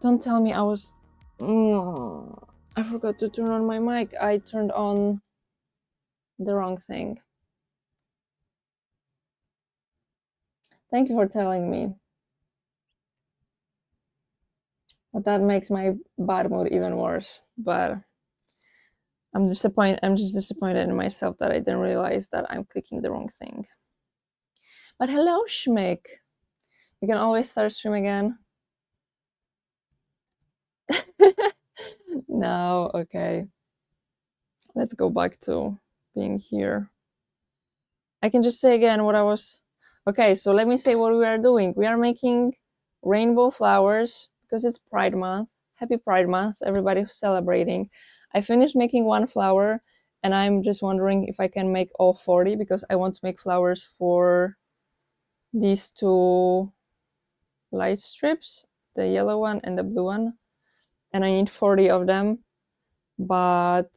Don't tell me I was... I forgot to turn on my mic. I turned on the wrong thing. Thank you for telling me. But that makes my bad mood even worse. But I'm disappointed. I'm just disappointed in myself that I didn't realize that I'm clicking the wrong thing. But hello, Schmick. You can always start stream again. No, okay. Let's go back to being here. I can just say again what I was... Okay, so let me say what we are doing. We are making rainbow flowers because it's Pride Month. Happy Pride Month, everybody who's celebrating. I finished making one flower and I'm just wondering if I can make all 40 because I want to make flowers for these two light strips, the yellow one and the blue one. And I need 40 of them, but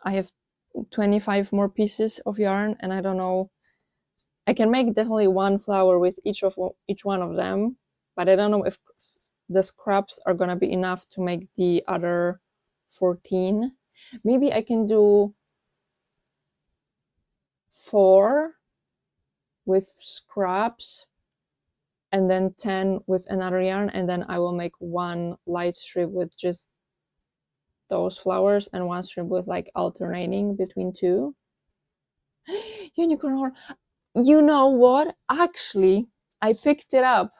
I have 25 more pieces of yarn and I don't know. I can make definitely one flower with each one of them, but I don't know if the scraps are gonna be enough to make the other 14. Maybe I can do 4 with scraps and then 10 with another yarn, and then I will make one light strip with just those flowers and one strip with like alternating between two. Unicorn horn. You know what? Actually, I picked it up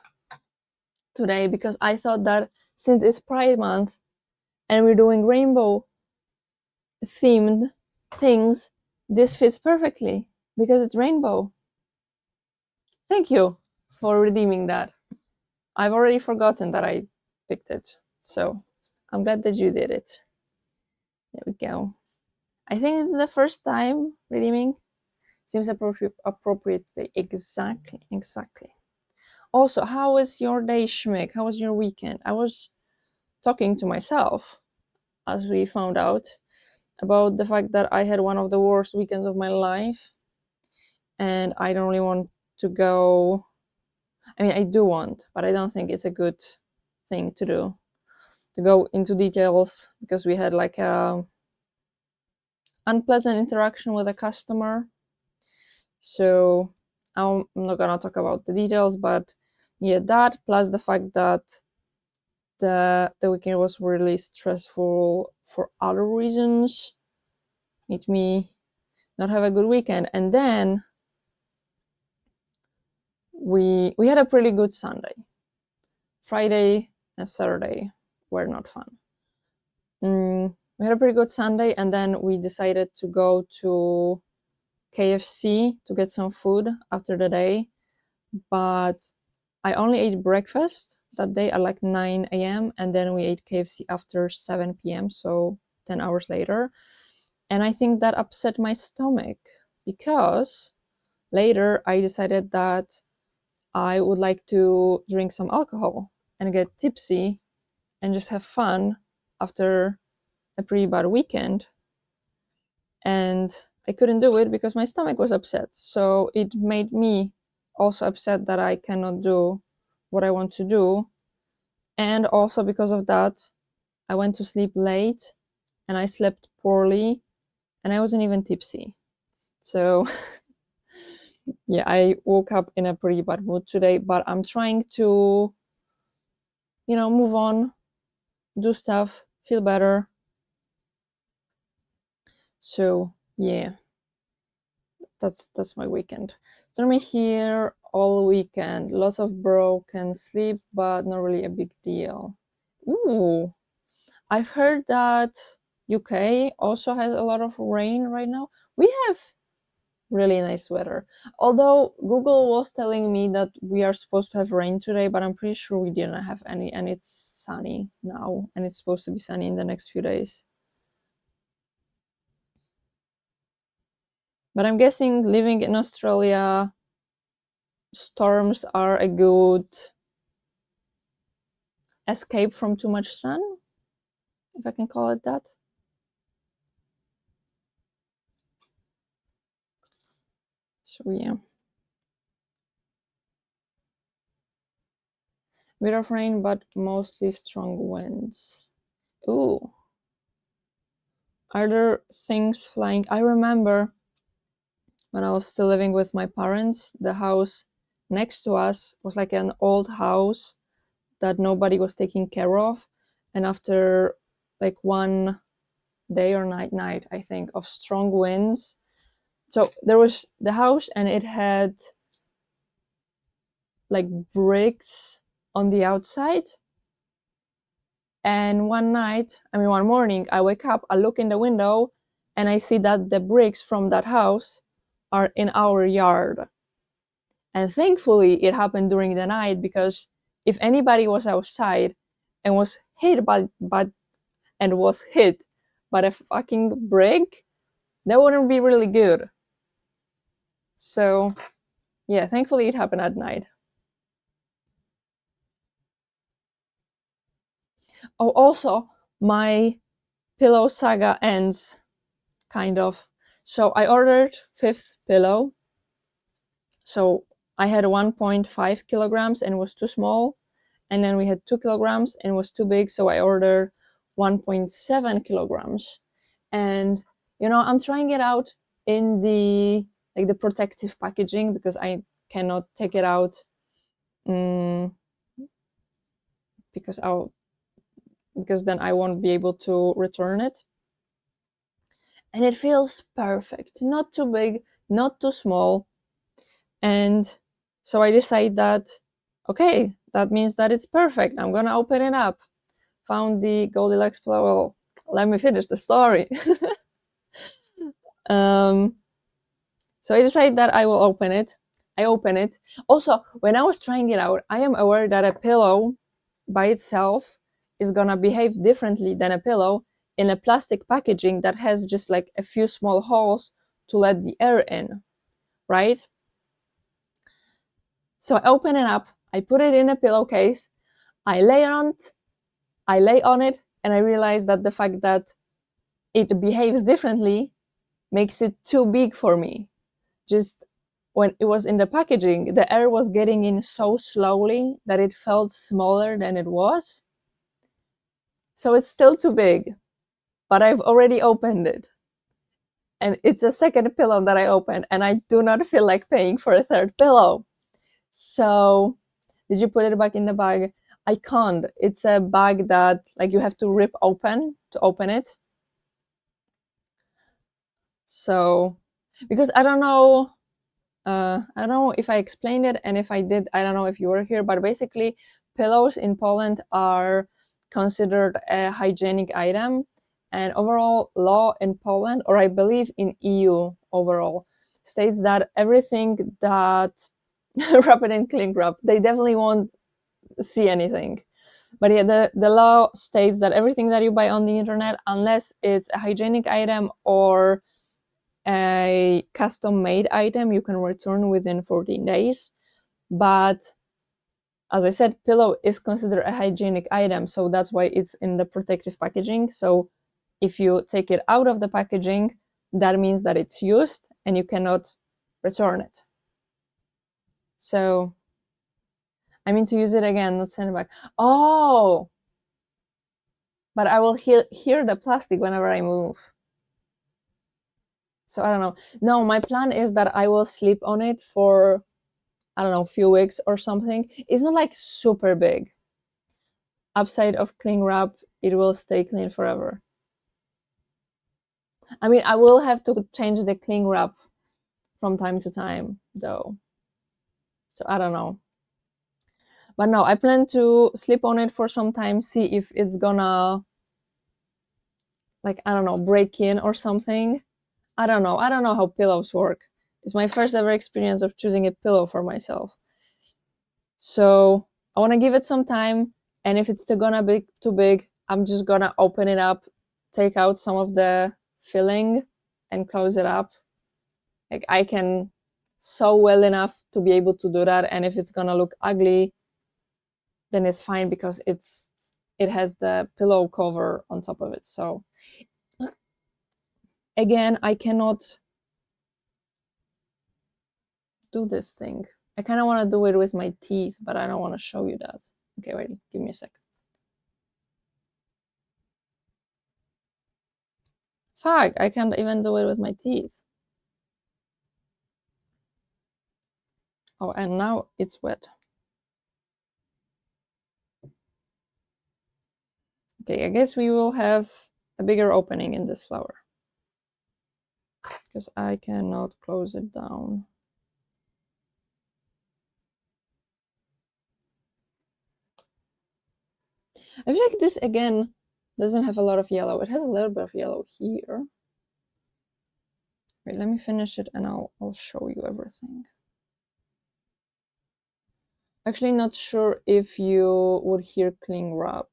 today because I thought that since it's Pride Month and we're doing rainbow themed things, this fits perfectly because it's rainbow. Thank you for redeeming that. I've already forgotten that I picked it, so I'm glad that you did it. There we go. I think it's the first time redeeming. Seems appropriately. Exactly. Also, how was your day, Schmick? How was your weekend? I was talking to myself, as we found out, about the fact that I had one of the worst weekends of my life, and I don't really want to go... I mean, I do want, but I don't think it's a good thing to do, to go into details, because we had like a unpleasant interaction with a customer. So I'm not gonna talk about the details, but yeah, that plus the fact that the weekend was really stressful for other reasons made me not have a good weekend. And then we had a pretty good Sunday. Friday and Saturday were not fun. We had a pretty good Sunday, and then we decided to go to KFC to get some food after the day, but I only ate breakfast that day at like 9 a.m. and then we ate KFC after 7 p.m., so 10 hours later. And I think that upset my stomach because later I decided that I would like to drink some alcohol and get tipsy and just have fun after a pretty bad weekend. And I couldn't do it because my stomach was upset. So it made me also upset that I cannot do what I want to do. And also because of that, I went to sleep late and I slept poorly and I wasn't even tipsy. So yeah, I woke up in a pretty bad mood today, but I'm trying to, move on, do stuff, feel better. So yeah, that's my weekend. Stormy here all weekend. Lots of broken sleep, but not really a big deal. Ooh, I've heard that UK also has a lot of rain right now. We have really nice weather. Although Google was telling me that we are supposed to have rain today, but I'm pretty sure we didn't have any, and it's sunny now, and it's supposed to be sunny in the next few days. But I'm guessing living in Australia, storms are a good escape from too much sun, if I can call it that. So yeah. Bit of rain, but mostly strong winds. Ooh. Are there things flying? I remember when I was still living with my parents, the house next to us was like an old house that nobody was taking care of. And after like one day or night, I think, of strong winds. So there was the house and it had like bricks on the outside. And one morning, I wake up, I look in the window, and I see that the bricks from that house are in our yard. And thankfully, it happened during the night, because if anybody was outside and was hit by a fucking brick, that wouldn't be really good. So yeah, thankfully it happened at night. Oh, also, my pillow saga ends, kind of. So I ordered fifth pillow. So I had 1.5 kilograms and it was too small. And then we had 2 kilograms and it was too big. So I ordered 1.7 kilograms. And, I'm trying it out in the protective packaging, because I cannot take it out, because then I won't be able to return it. And it feels perfect, not too big, not too small. And so I decide that, okay, that means that it's perfect. I'm gonna open it up. Found the Goldilocks pillow. Well, let me finish the story. So I decide that I will open it. I open it. Also, when I was trying it out, I am aware that a pillow by itself is gonna behave differently than a pillow in a plastic packaging that has just like a few small holes to let the air in, right? So I open it up, I put it in a pillowcase, I lay on it, and I realize that the fact that it behaves differently makes it too big for me. Just when it was in the packaging, the air was getting in so slowly that it felt smaller than it was. So it's still too big, but I've already opened it. And it's a second pillow that I opened, and I do not feel like paying for a third pillow. So, did you put it back in the bag? I can't. It's a bag that like you have to rip open to open it. So, because I don't know if I explained it, and if I did, I don't know if you were here, but basically pillows in Poland are considered a hygienic item, and overall law in Poland, or I believe in EU overall, states that everything that wrap it in cling wrap, they definitely won't see anything. But yeah, the law states that everything that you buy on the internet, unless it's a hygienic item or a custom made item, you can return within 14 days. But as I said, pillow is considered a hygienic item, so that's why it's in the protective packaging. So if you take it out of the packaging, that means that it's used and you cannot return it. So I mean to use it again, not send it back. Oh, but I will hear the plastic whenever I move. So I don't know. No, my plan is that I will sleep on it for, I don't know, a few weeks or something. It's not like super big. Upside of cling wrap, it will stay clean forever. I mean, I will have to change the cling wrap from time to time, though. So I don't know. But no, I plan to sleep on it for some time, see if it's gonna, like, I don't know, break in or something. I don't know. I don't know how pillows work. It's my first ever experience of choosing a pillow for myself. So I want to give it some time. And if it's still gonna be too big, I'm just gonna open it up, take out some of the filling, and close it up. Like, I can sew well enough to be able to do that. And if it's gonna look ugly, then it's fine, because it has the pillow cover on top of it. So again, I cannot do this thing. I kind of want to do it with my teeth, but I don't want to show you that. Okay, wait, give me a sec. Fuck, I can't even do it with my teeth. Oh, and now it's wet. Okay, I guess we will have a bigger opening in this flower because I cannot close it down. I feel like this again doesn't have a lot of yellow. It has a little bit of yellow here. Wait, let me finish it and I'll show you everything. Actually, not sure if you would hear cling wrap.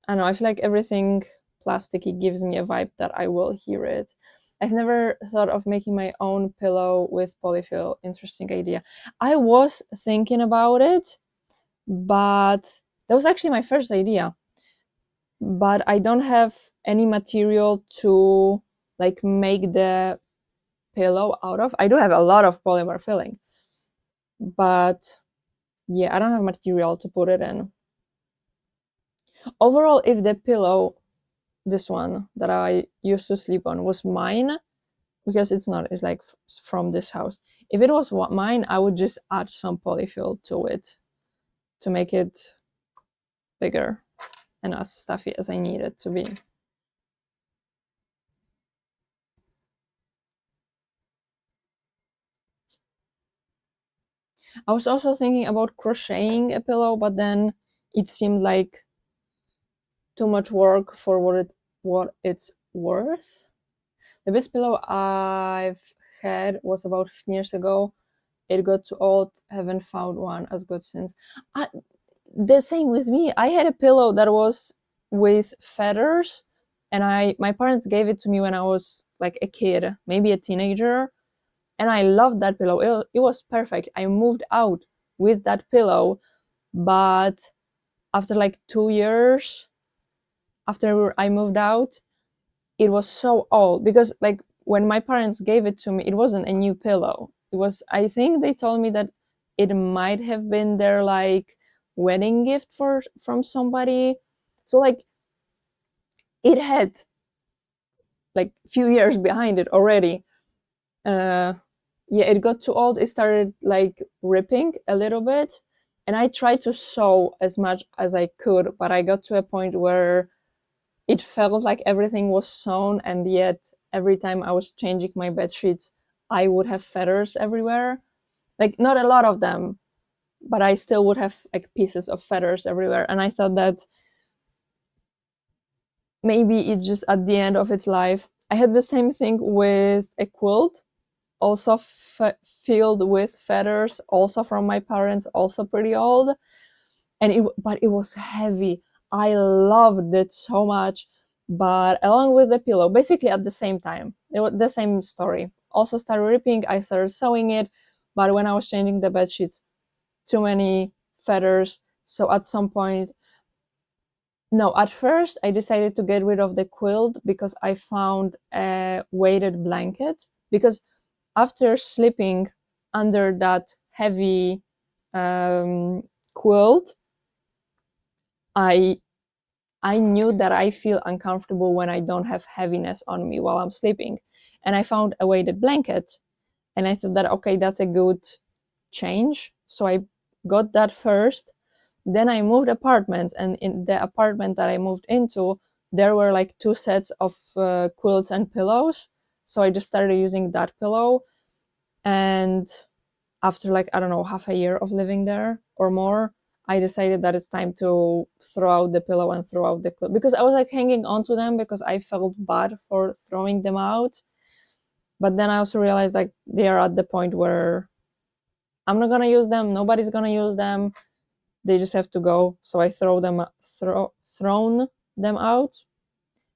I don't know, I feel like everything plasticky gives me a vibe that I will hear it. I've never thought of making my own pillow with polyfill. Interesting idea. I was thinking about it, but that was actually my first idea. But I don't have any material to like make the pillow out of. I do have a lot of polymer filling, but yeah, I don't have material to put it in. Overall, if the pillow, this one that I used to sleep on, was mine, because it's not, it's like from this house. If it was mine, I would just add some polyfill to it to make it bigger and as stuffy as I need it to be. I was also thinking about crocheting a pillow, but then it seemed like too much work for what it's worth. The best pillow I've had was about 15 years ago. It got too old, haven't found one as good since. The same with me. I had a pillow that was with feathers, and my parents gave it to me when I was like a kid, maybe a teenager, and I loved that pillow. It was perfect. I moved out with that pillow, but after like 2 years after I moved out, it was so old because like when my parents gave it to me, it wasn't a new pillow. It was, I think they told me that it might have been their like wedding gift from somebody. So like it had like few years behind it already. uh yeah, it got too old. It started like ripping a little bit, and I tried to sew as much as I could, but I got to a point where it felt like everything was sewn, and yet every time I was changing my bed sheets, I would have feathers everywhere. Like not a lot of them, but I still would have like pieces of feathers everywhere. And I thought that maybe it's just at the end of its life. I had the same thing with a quilt, also filled with feathers, also from my parents, also pretty old. But it was heavy. I loved it so much. But along with the pillow, basically at the same time, it was the same story. Also started ripping. I started sewing it, but when I was changing the bed sheets, too many feathers. So at some point, no, at first I decided to get rid of the quilt because I found a weighted blanket. Because after sleeping under that heavy quilt, I I knew that I feel uncomfortable when I don't have heaviness on me while I'm sleeping. And I found a weighted blanket, and I thought that okay, that's a good change. So I got that first. Then I moved apartments, and in the apartment that I moved into, there were like two sets of quilts and pillows. So I just started using that pillow, and after like I don't know half a year of living there or more, I decided that it's time to throw out the pillow and throw out the quilt because I was like hanging on to them because I felt bad for throwing them out. But then I also realized like they are at the point where I'm not gonna use them. Nobody's gonna use them. They just have to go. So I thrown them out,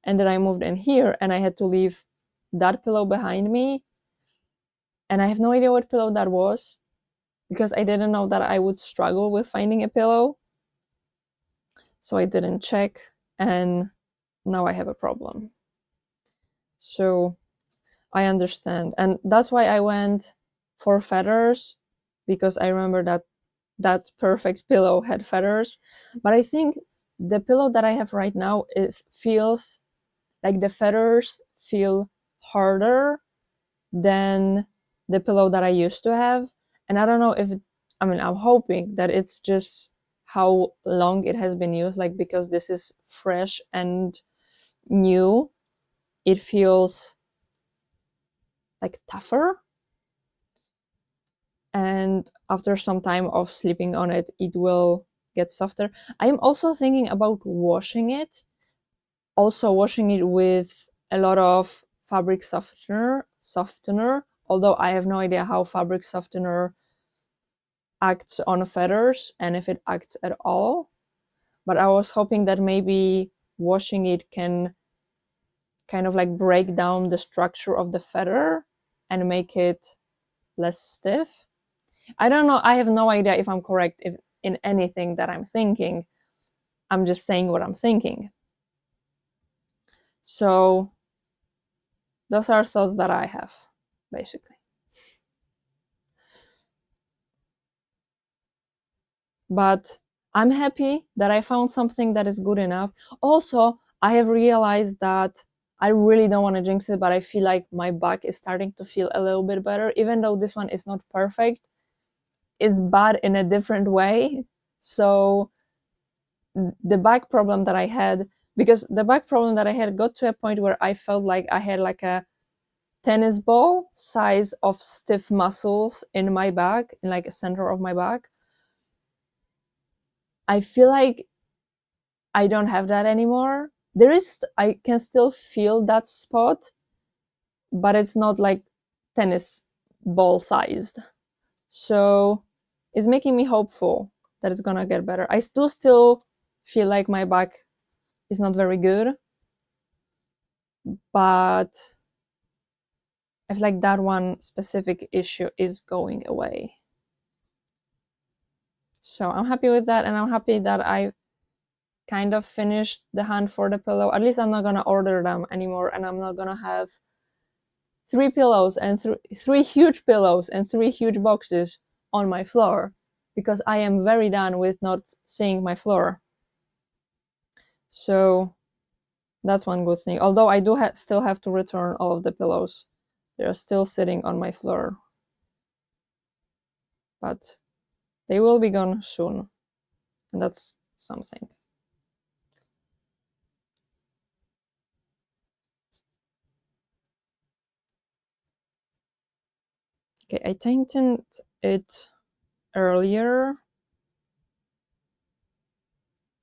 and then I moved in here, and I had to leave that pillow behind me, and I have no idea what pillow that was because I didn't know that I would struggle with finding a pillow. So I didn't check, and now I have a problem. So I understand. And that's why I went for feathers, because I remember that that perfect pillow had feathers, but I think the pillow that I have right now feels like the feathers feel harder than the pillow that I used to have. And I don't know if I mean, I'm hoping that it's just how long it has been used, like because this is fresh and new, it feels like tougher. And after some time of sleeping on it, it will get softer. I'm also thinking about washing it, also washing it with a lot of fabric softener, although I have no idea how fabric softener acts on feathers and if it acts at all. But I was hoping that maybe washing it can kind of like break down the structure of the feather and make it less stiff. I don't know. I have no idea if I'm correct in anything that I'm thinking. I'm just saying what I'm thinking. So those are thoughts that I have, basically. But I'm happy that I found something that is good enough. Also, I have realized that I really don't want to jinx it, but I feel like my back is starting to feel a little bit better, even though this one is not perfect. It's bad in a different way. So the back problem that I had, because the back problem that I had got to a point where I felt like I had like a tennis ball size of stiff muscles in my back, in like a center of my back. I feel like I don't have that anymore. I can still feel that spot, but it's not like tennis ball sized. So it's making me hopeful that it's gonna get better. I do still feel like my back is not very good, but I feel like that one specific issue is going away. So I'm happy with that, and I'm happy that I kind of finished the hunt for the pillow. At least I'm not gonna order them anymore, and I'm not gonna have three pillows and three huge pillows and three huge boxes on my floor, because I am very done with not seeing my floor. So that's one good thing. Although I do still have to return all of the pillows. They're still sitting on my floor. But they will be gone soon. And that's something. Okay, I tightened it earlier.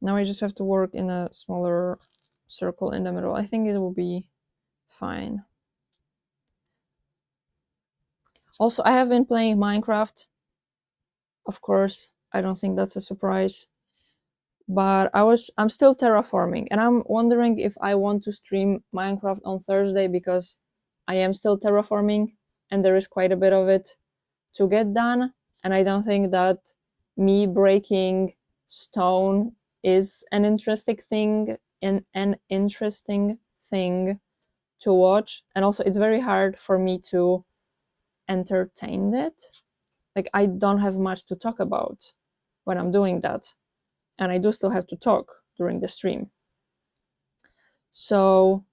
Now I just have to work in a smaller circle in the middle. I think it will be fine. Also, I have been playing Minecraft. Of course, I don't think that's a surprise. But I'm still terraforming, and I'm wondering if I want to stream Minecraft on Thursday, because I am still terraforming and there is quite a bit of it to get done, and I don't think that me breaking stone is an interesting thing to watch. And also it's very hard for me to entertain it. Like, I don't have much to talk about when I'm doing that, and I do still have to talk during the stream. So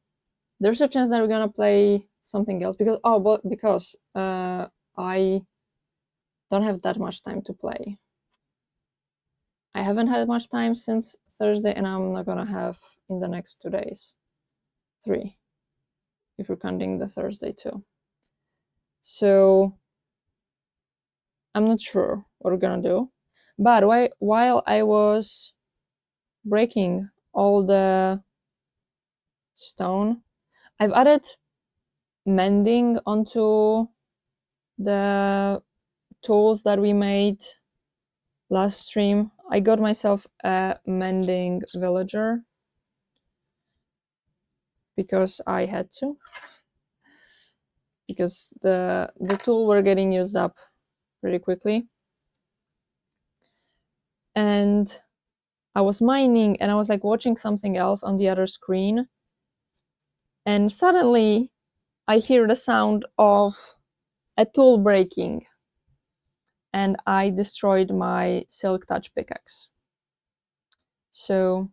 there's a chance that we're gonna play something else, because I don't have that much time to play. I haven't had much time since Thursday, and I'm not gonna have in the next 2 days. 3, if you're counting the Thursday too. So I'm not sure what we're gonna do. But while I was breaking all the stone, I've added mending onto the tools that we made last stream. I got myself a mending villager because I had to, because the tool were getting used up pretty quickly. And I was mining, and I was like watching something else on the other screen, and suddenly I hear the sound of a tool breaking, and I destroyed my Silk Touch pickaxe. So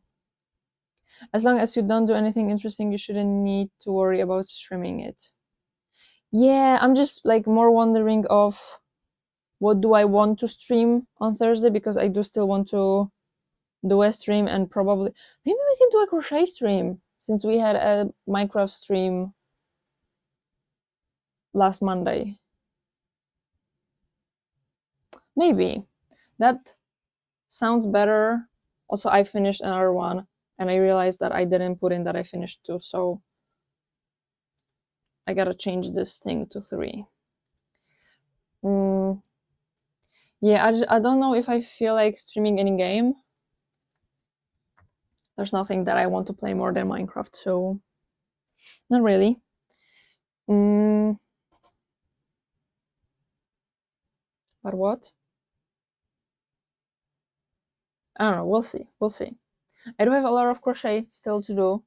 as long as you don't do anything interesting, you shouldn't need to worry about streaming it. Yeah, I'm just like more wondering of what do I want to stream on Thursday, because I do still want to do a stream, and probably maybe we can do a crochet stream since we had a Minecraft stream last Monday. Maybe that sounds better. Also, I finished another one and I realized that I didn't put in that I finished 2, so I gotta change this thing to 3. Yeah, I don't know if I feel like streaming any game. There's nothing that I want to play more than Minecraft, so not really. But what? I don't know, we'll see. I do have a lot of crochet still to do,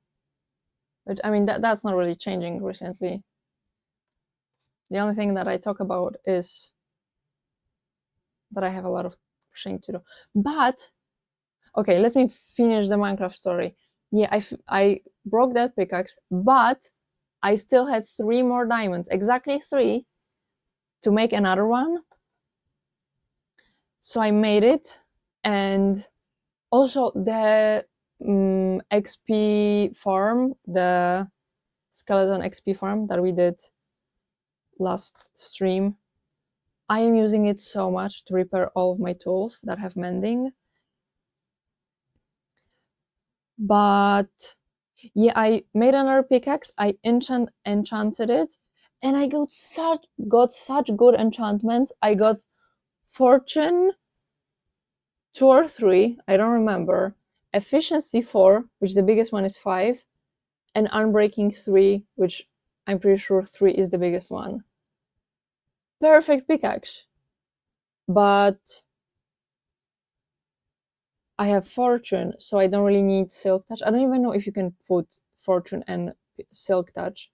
which, I mean, that's not really changing recently. The only thing that I talk about is that I have a lot of crocheting to do. But okay, let me finish the Minecraft story. Yeah, I broke that pickaxe, but I still had 3 more diamonds, exactly 3, to make another one. So I made it, and also the XP farm, the skeleton XP farm that we did last stream, I am using it so much to repair all of my tools that have mending. But yeah, I made another pickaxe, I enchanted it, and I got such good enchantments. I got Fortune 2 or 3, I don't remember, Efficiency 4, which the biggest one is 5, and Unbreaking 3, which I'm pretty sure 3 is the biggest one. Perfect pickaxe. But I have Fortune, so I don't really need Silk Touch. I don't even know if you can put Fortune and Silk Touch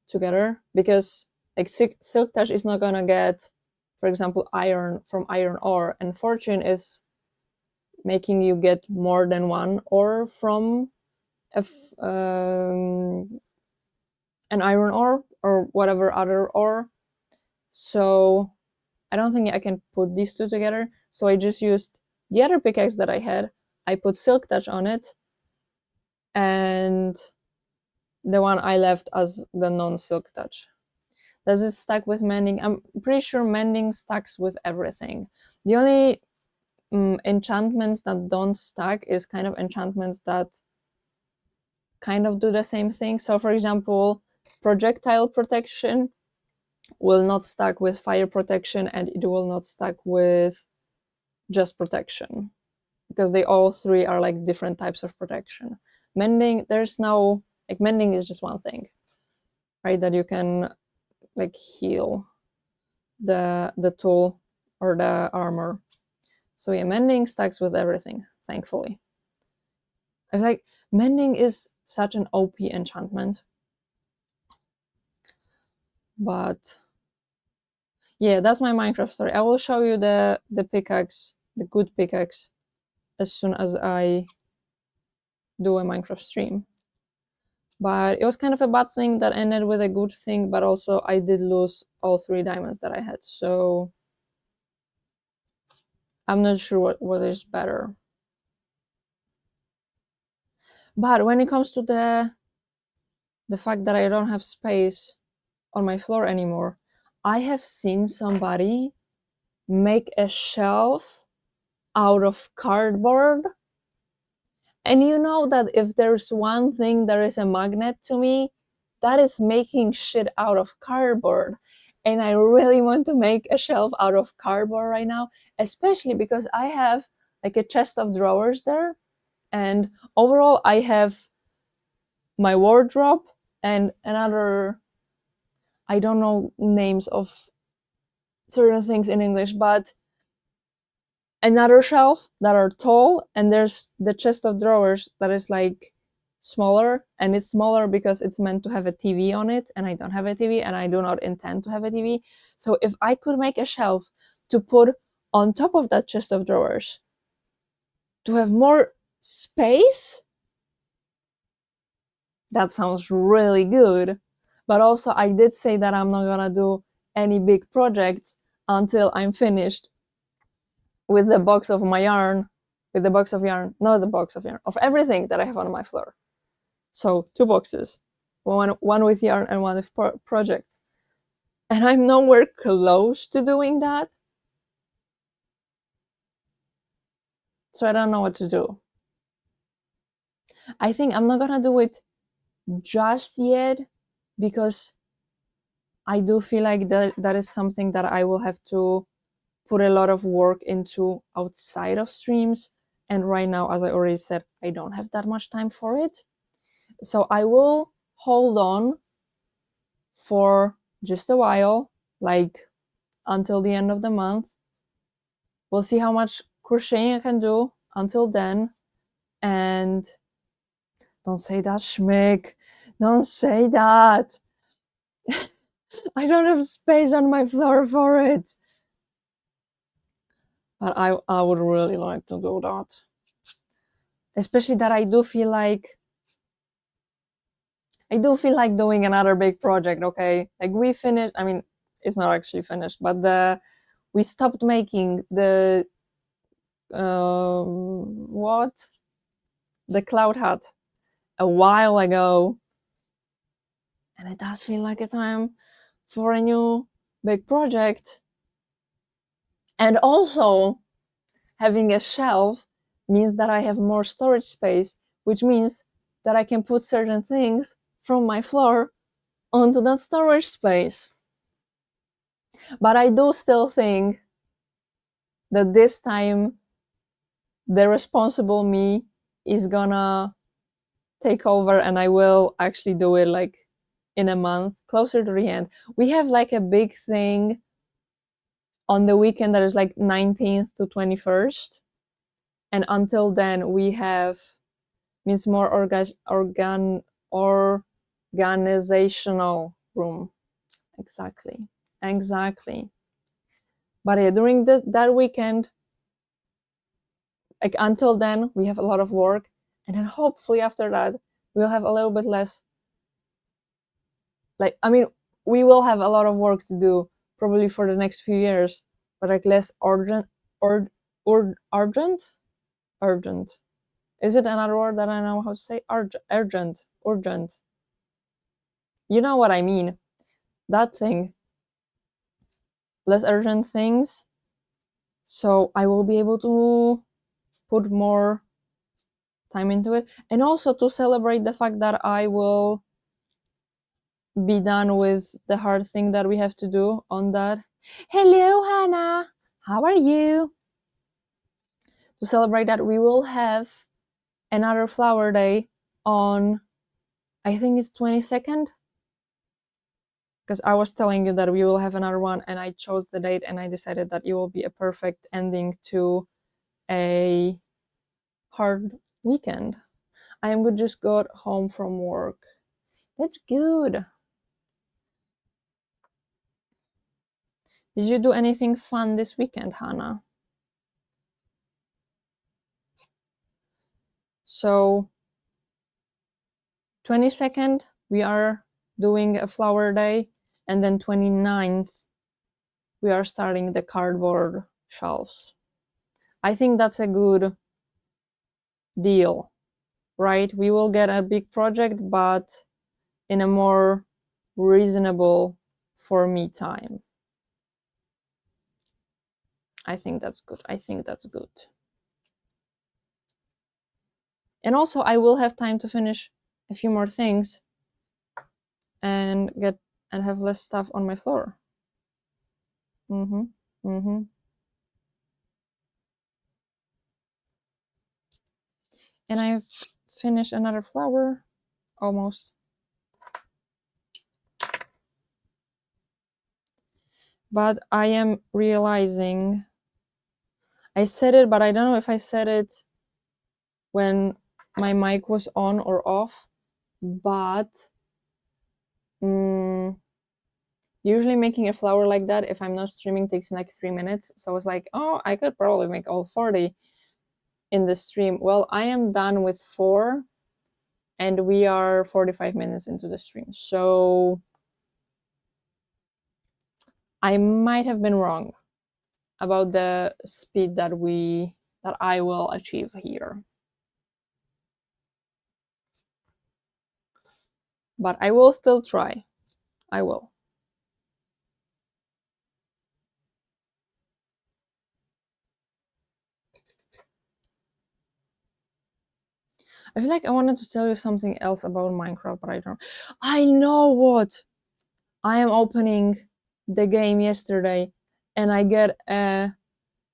together, because like Silk Touch is not gonna get, for example, iron from iron ore, and Fortune is making you get more than one ore from an iron ore or whatever other ore. So I don't think I can put these 2 together. So I just used the other pickaxe that I had. I put Silk Touch on it, and the one I left as the non-Silk Touch. Does it stack with mending? I'm pretty sure mending stacks with everything. The only enchantments that don't stack is kind of enchantments that kind of do the same thing. So for example, projectile protection will not stack with fire protection, and it will not stack with just protection, because they all 3 are like different types of protection. Mending, there's no, like, mending is just one thing, right, that you can like heal the tool or the armor. So yeah, mending stacks with everything, thankfully. I feel like mending is such an OP enchantment. But yeah, that's my Minecraft story. I will show you the pickaxe, the good pickaxe, as soon as I do a Minecraft stream. But it was kind of a bad thing that ended with a good thing, but also I did lose all 3 diamonds that I had, so I'm not sure what is better. But when it comes to the fact that I don't have space on my floor anymore, I have seen somebody make a shelf out of cardboard. And you know that if there's one thing that is a magnet to me, that is making shit out of cardboard. And I really want to make a shelf out of cardboard right now, especially because I have like a chest of drawers there. And overall, I have my wardrobe and another, I don't know names of certain things in English, but another shelf that are tall, and there's the chest of drawers that is like smaller, and it's smaller because it's meant to have a TV on it, and I don't have a TV, and I do not intend to have a TV. So if I could make a shelf to put on top of that chest of drawers to have more space. That sounds really good. But also, I did say that I'm not gonna do any big projects until I'm finished with the box of my yarn, with the box of yarn, not the box of yarn, of everything that I have on my floor. So 2 boxes, one with yarn and one with projects. And I'm nowhere close to doing that. So I don't know what to do. I think I'm not gonna do it just yet because I do feel like that is something that I will have to put a lot of work into outside of streams. And right now, as I already said, I don't have that much time for it. So I will hold on for just a while, like until the end of the month. We'll see how much crocheting I can do until then. And don't say that, Schmick. Don't say that. I don't have space on my floor for it. But I would really like to do that. Especially that I do feel like doing another big project, okay? Like we finished, I mean, it's not actually finished, but we stopped making the what? The cloud hat a while ago. And it does feel like a time for a new big project. And also, having a shelf means that I have more storage space, which means that I can put certain things from my floor onto that storage space. But I do still think that this time the responsible me is gonna take over and I will actually do it like in a month, closer to the end. We have like a big thing on the weekend that is like 19th to 21st. And until then we have means more organizational room. Exactly. But yeah, during that weekend, like until then, we have a lot of work, and then hopefully after that, we'll have a little bit less. Like, I mean, we will have a lot of work to do probably for the next few years, but like less urgent, urgent. Is it another word that I know how to say? Urgent. You know what I mean? That thing. Less urgent things. So I will be able to put more time into it, and also to celebrate the fact that I will be done with the hard thing that we have to do on that. Hello, Hannah. How are you? To celebrate that, we will have another flower day on, I think it's 22nd, because I was telling you that we will have another one, and I chose the date, and I decided that it will be a perfect ending to a hard weekend. I am just got home from work. That's good. Did you do anything fun this weekend, Hannah? So 22nd, we are doing a flower day, and then 29th, we are starting the cardboard shelves. I think that's a good deal, right? We will get a big project, but in a more reasonable for me time. I think that's good. And also, I will have time to finish a few more things and have less stuff on my floor. And I've finished another flower, almost. But I am realizing, I said it, but I don't know if I said it when my mic was on or off, but you Usually making a flower like that, if I'm not streaming, takes me like 3 minutes. So I was like, oh, I could probably make all 40 in the stream. Well, I am done with 4 and we are 45 minutes into the stream. So I might have been wrong about the speed that I will achieve here. But I will still try. I will. I feel like I wanted to tell you something else about Minecraft, but I don't. I know what! I am opening the game yesterday and I get a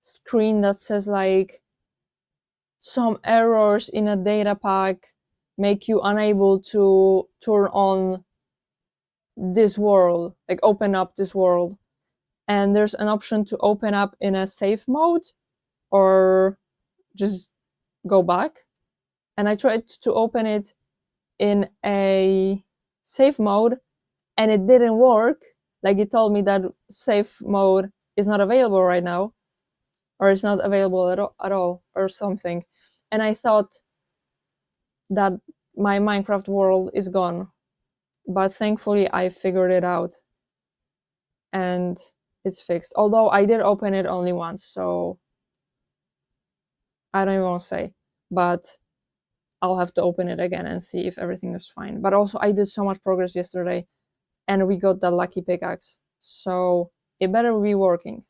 screen that says like some errors in a data pack make you unable to turn on this world, like open up this world. And there's an option to open up in a safe mode or just go back. And I tried to open it in a safe mode and it didn't work. Like it told me that safe mode is not available right now, or it's not available at all or something. And I thought that my Minecraft world is gone. But thankfully I figured it out and it's fixed. Although I did open it only once, so I don't even want to say. But I'll have to open it again and see if everything is fine. But also I did so much progress yesterday and we got the lucky pickaxe. So it better be working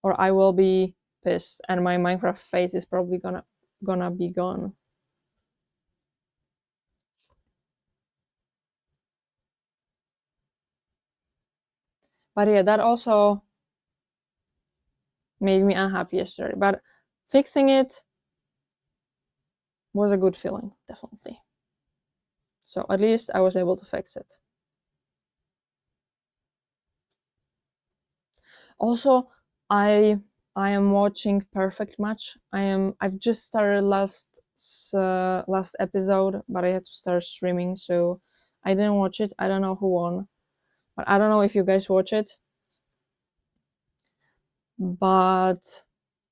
or I will be pissed and my Minecraft face is probably gonna be gone. But yeah, that also made me unhappy yesterday. But fixing it was a good feeling, definitely. So at least I was able to fix it. Also, I am watching Perfect Match. I've just started last episode, but I had to start streaming, so I didn't watch it. I don't know who won, but I don't know if you guys watch it. But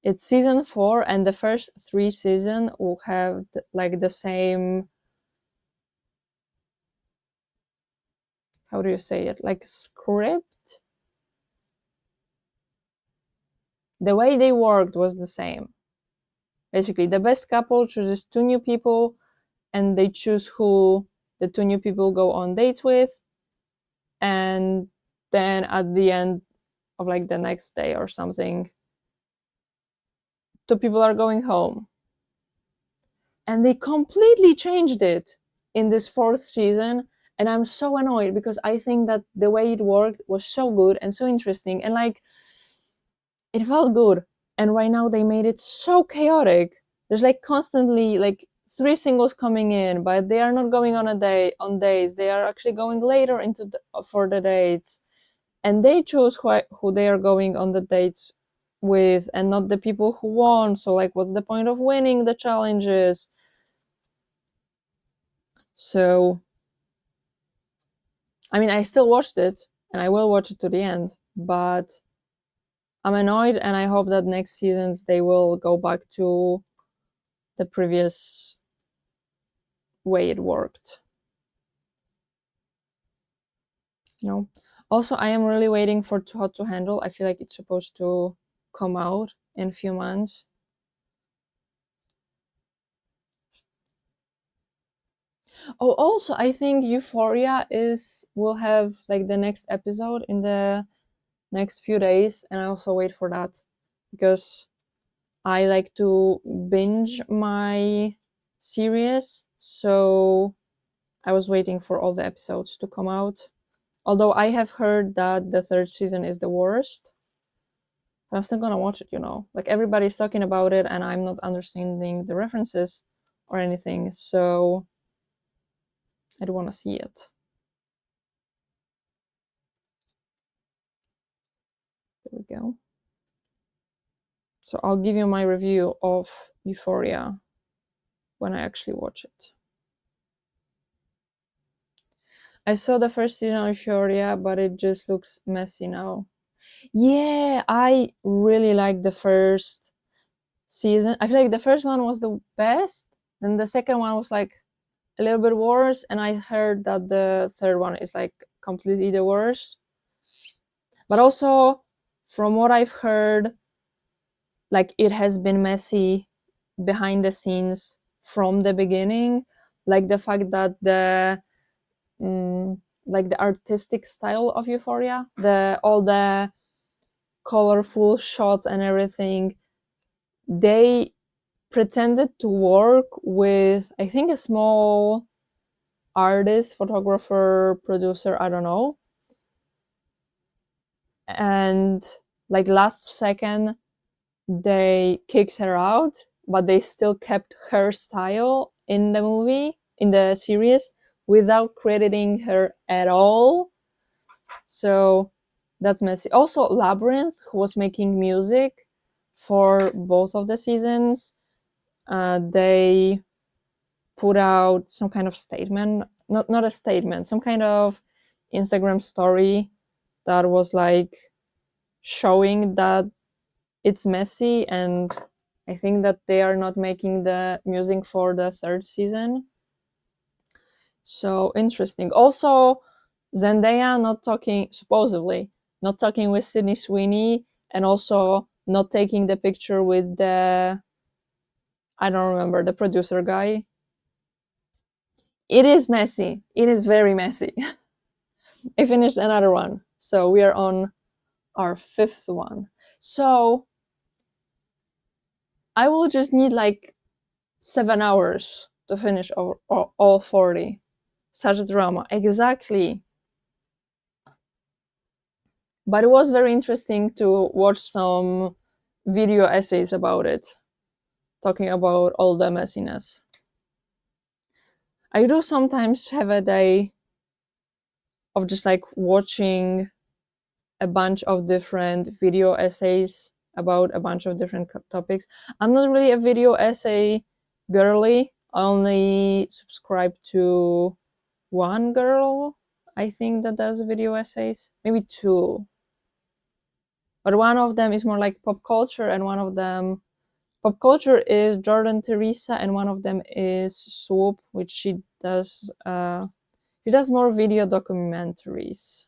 it's season 4, and the first 3 seasons will have like the same. How do you say it? Like script. The way they worked was the same. Basically, the best couple chooses 2 new people, and they choose who the 2 new people go on dates with, and then at the end of like the next day or something, 2 people are going home. And they completely changed it in this 4th season, and I'm so annoyed because I think that the way it worked was so good and so interesting and like it felt good. And right now they made it so chaotic. There's like constantly like 3 singles coming in, but they are not going on a day on dates. They are actually going later into for the dates, and they choose who they are going on the dates with, and not the people who won. So like, what's the point of winning the challenges? So, I mean, I still watched it, and I will watch it to the end, but I'm annoyed, and I hope that next seasons they will go back to the previous way it worked. You know. Also, I am really waiting for Too Hot to Handle. I feel like it's supposed to come out in a few months. Oh, also, I think Euphoria will have like the next episode in the next few days, and I also wait for that because I like to binge my series, so I was waiting for all the episodes to come out. Although I have heard that the 3rd season is the worst, but I'm still gonna watch it, you know. Like everybody's talking about it, and I'm not understanding the references or anything, so I do want to see it. There we go. So I'll give you my review of Euphoria when I actually watch it. I saw the first season of Euphoria, but it just looks messy now. Yeah, I really like the first season. I feel like the first one was the best, then the second one was like a little bit worse, and I heard that the third one is like completely the worst. But also, from what I've heard, like it has been messy behind the scenes from the beginning, like the fact that mm, the artistic style of Euphoria, the all the colorful shots and everything, they pretended to work with, I think, a small artist, photographer, producer, I don't know. And like last second, they kicked her out, but they still kept her style in the movie, in the series, without crediting her at all. So that's messy. Also, Labyrinth, who was making music for both of the seasons, they put out some kind of statement, not a statement, some kind of Instagram story that was like showing that it's messy, and I think that they are not making the music for the third season. So interesting. Also, Zendaya not talking, supposedly not talking with Sydney Sweeney, and also not taking the picture with the, I don't remember, the producer guy. It is messy. It is very messy. I finished another one, so we are on our fifth one. So I will just need like 7 hours to finish all 40. Such a drama. Exactly. But it was very interesting to watch some video essays about it, talking about all the messiness. I do sometimes have a day of just like watching a bunch of different video essays about a bunch of different topics. I'm not really a video essay girly. I only subscribe to one girl, I think, that does video essays, maybe two. But one of them is more like pop culture, and one of them, pop culture, is Jordan Teresa, and one of them is Swoop, which she does more video documentaries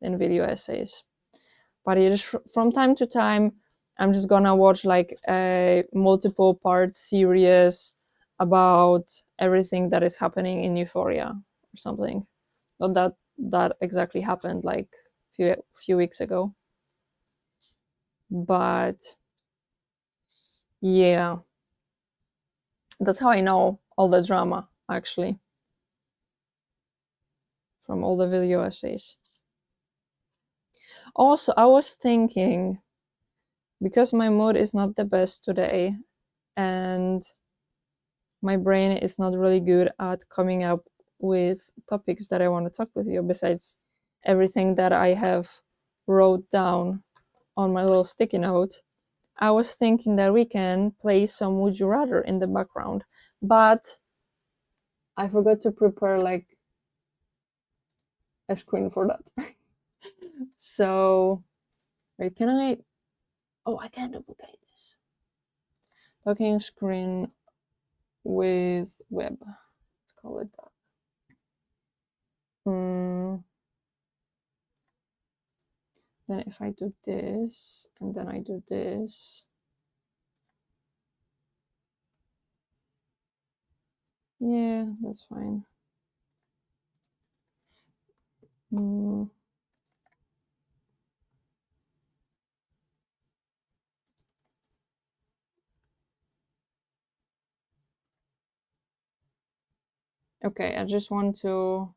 than video essays. But it is from time to time, I'm just gonna watch like a multiple part series about everything that is happening in Euphoria or something. Not that that exactly happened like few weeks ago, but yeah, that's how I know all the drama, actually, from all the video essays. Also, I was thinking, because my mood is not the best today, and my brain is not really good at coming up with topics that I want to talk with you, besides everything that I have wrote down on my little sticky note. I was thinking that we can play some Would You Rather in the background, but I forgot to prepare like a screen for that. So, wait, can I? Oh, I can duplicate this. Talking screen with web. Let's call it that. Then if I do this, and then I do this. Yeah, that's fine. Okay, I just want to.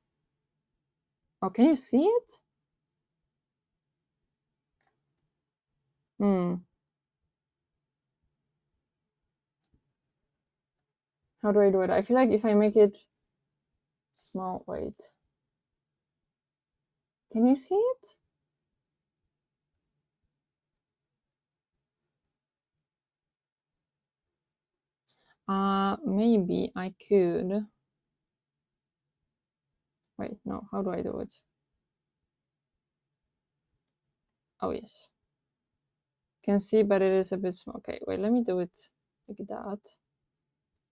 Oh, can you see it? How do I do it? I feel like if I make it small, wait. Can you see it? Maybe I could. Wait, no, how do I do it? Oh, yes. Can see, but it is a bit small. Okay, wait, let me do it like that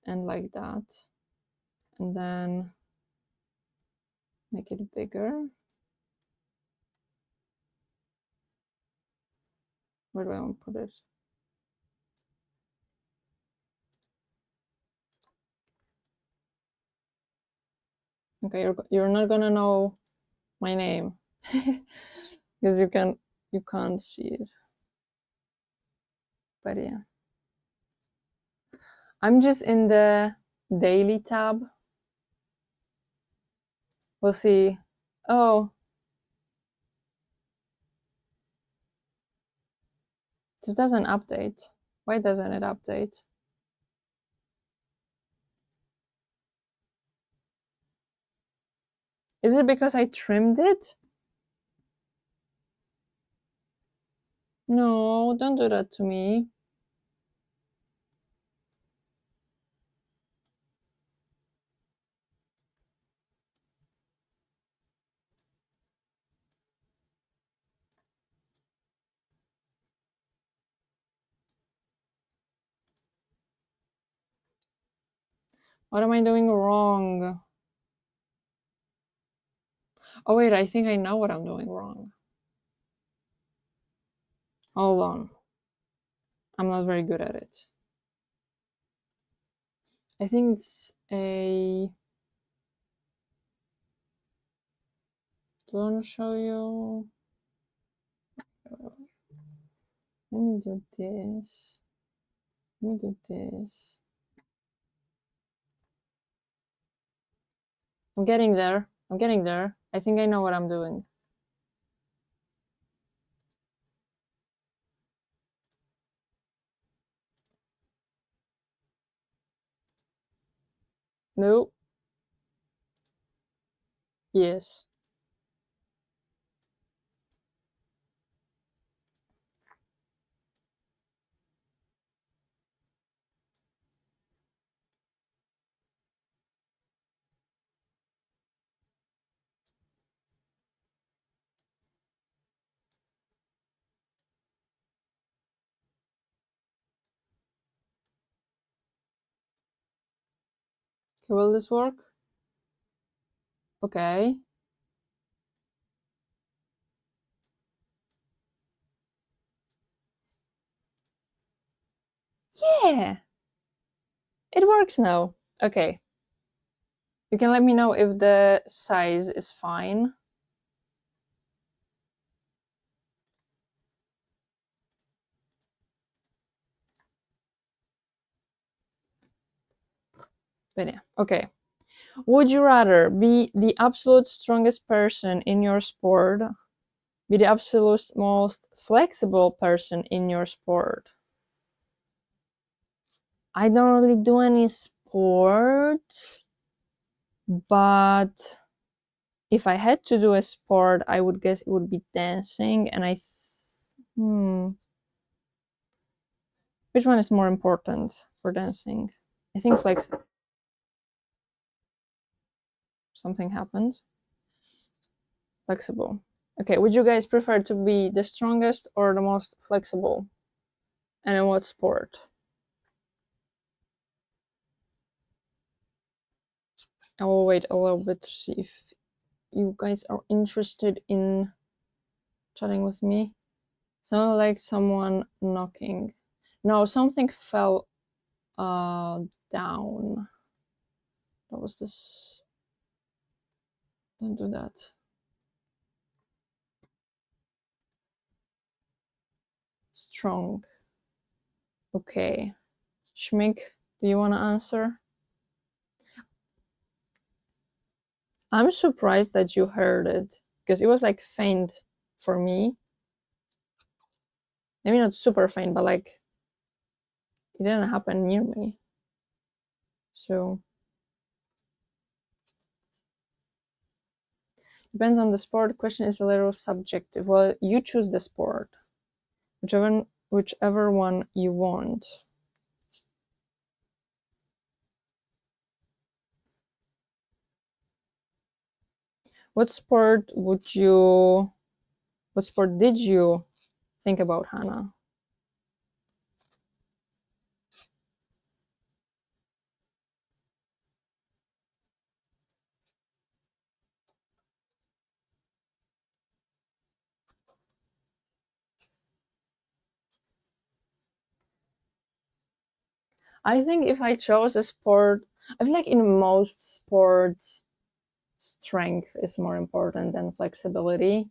and like that. And then make it bigger. Where do I want to put it? Okay, you're not gonna know my name because you can't see it. But yeah, I'm just in the daily tab. We'll see. Oh, this doesn't update. Why doesn't it update? Is it because I trimmed it? No, don't do that to me. What am I doing wrong? Oh wait, I think I know what I'm doing wrong. Hold on. I'm not very good at it. I think it's a... Do I want to show you? Let me do this. Let me do this. I'm getting there. I'm getting there. I think I know what I'm doing. No. Yes. Okay, will this work? Okay. Yeah. It works now. Okay. You can let me know if the size is fine. But yeah, okay. Would you rather be the absolute strongest person in your sport, be the absolute most flexible person in your sport? I don't really do any sports, but if I had to do a sport, I would guess it would be dancing. And which one is more important for dancing? I think something happened. Flexible. Okay, would you guys prefer to be the strongest or the most flexible? And in what sport? I will wait a little bit to see if you guys are interested in chatting with me. Sounded like someone knocking. No, something fell down. What was this? Don't do that. Strong. Okay. Schmick, do you want to answer? I'm surprised that you heard it because it was like faint for me. Maybe not super faint, but like it didn't happen near me. So depends on the sport. Question is a little subjective. Well, you choose the sport, whichever one you want. What sport did you think about, Hannah? I think if I chose a sport, I feel like in most sports, strength is more important than flexibility.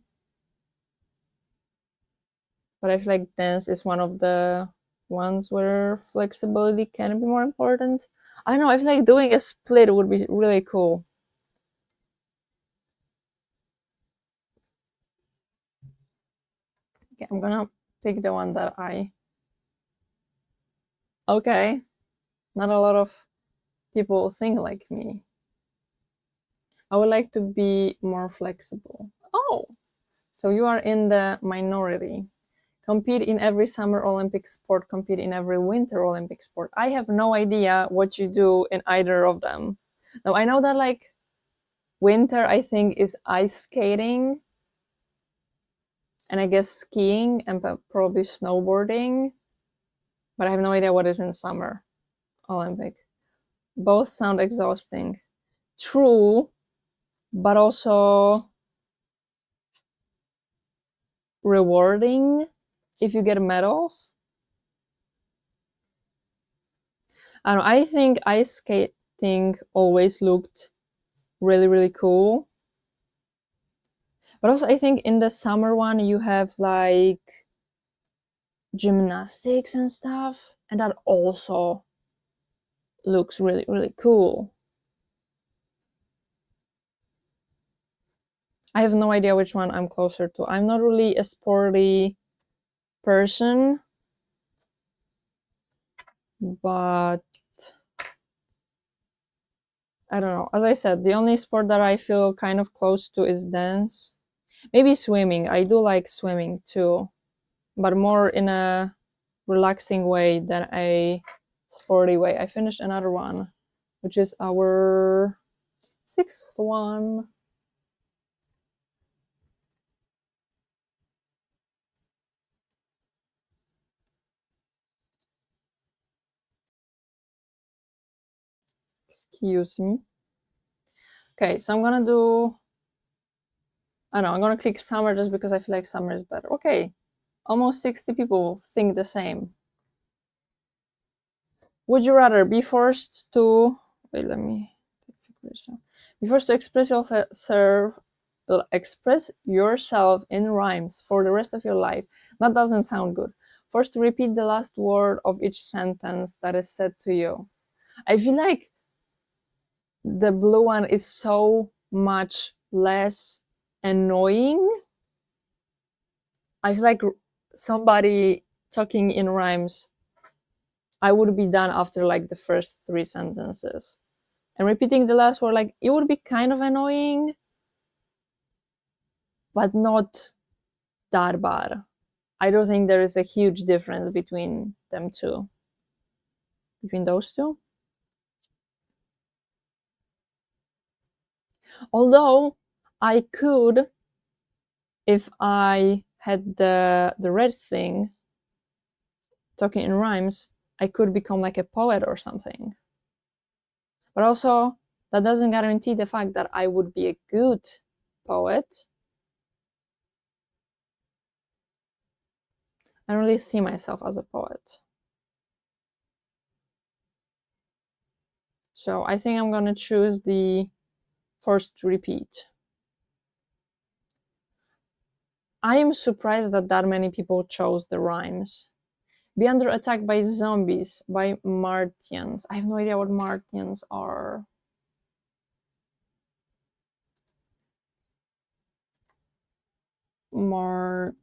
But I feel like dance is one of the ones where flexibility can be more important. I don't know, I feel like doing a split would be really cool. Okay, I'm gonna pick the one that I. Okay, not a lot of people think like me. I would like to be more flexible. Oh, so you are in the minority. Compete in every summer Olympic sport, compete in every winter Olympic sport. I have no idea what you do in either of them. Now, I know that like winter, I think, is ice skating and I guess skiing and probably snowboarding, but I have no idea what is in summer Olympic. Both sound exhausting. True, but also rewarding if you get medals. I don't know, I think ice skating always looked really, really cool. But also, I think in the summer one, you have like gymnastics and stuff, and that also looks really, really cool. I have no idea which one I'm closer to. I'm not really a sporty person, but I don't know. As I said, the only sport that I feel kind of close to is dance. Maybe swimming. I do like swimming too, but more in a relaxing way than a sporty way. I finished another one, which is our sixth one. Excuse me. Okay, so I'm gonna do. I don't know. I'm gonna click summer just because I feel like summer is better. Okay, almost 60 people think the same. Would you rather be forced to wait? Let me be forced to express yourself in rhymes for the rest of your life. That doesn't sound good. Forced to repeat the last word of each sentence that is said to you. I feel like the blue one is so much less annoying. I feel like somebody talking in rhymes, I would be done after like the first three sentences. And repeating the last word, like it would be kind of annoying, but not that bad. I don't think there is a huge difference between them two, between those two. Although I could, if I had the red thing, talking in rhymes, I could become like a poet or something. But also, that doesn't guarantee the fact that I would be a good poet. I don't really see myself as a poet. So I think I'm gonna choose the forced repeat. I am surprised that that many people chose the rhymes. Be under attack by zombies, by Martians. I have no idea what Martians are. Martians.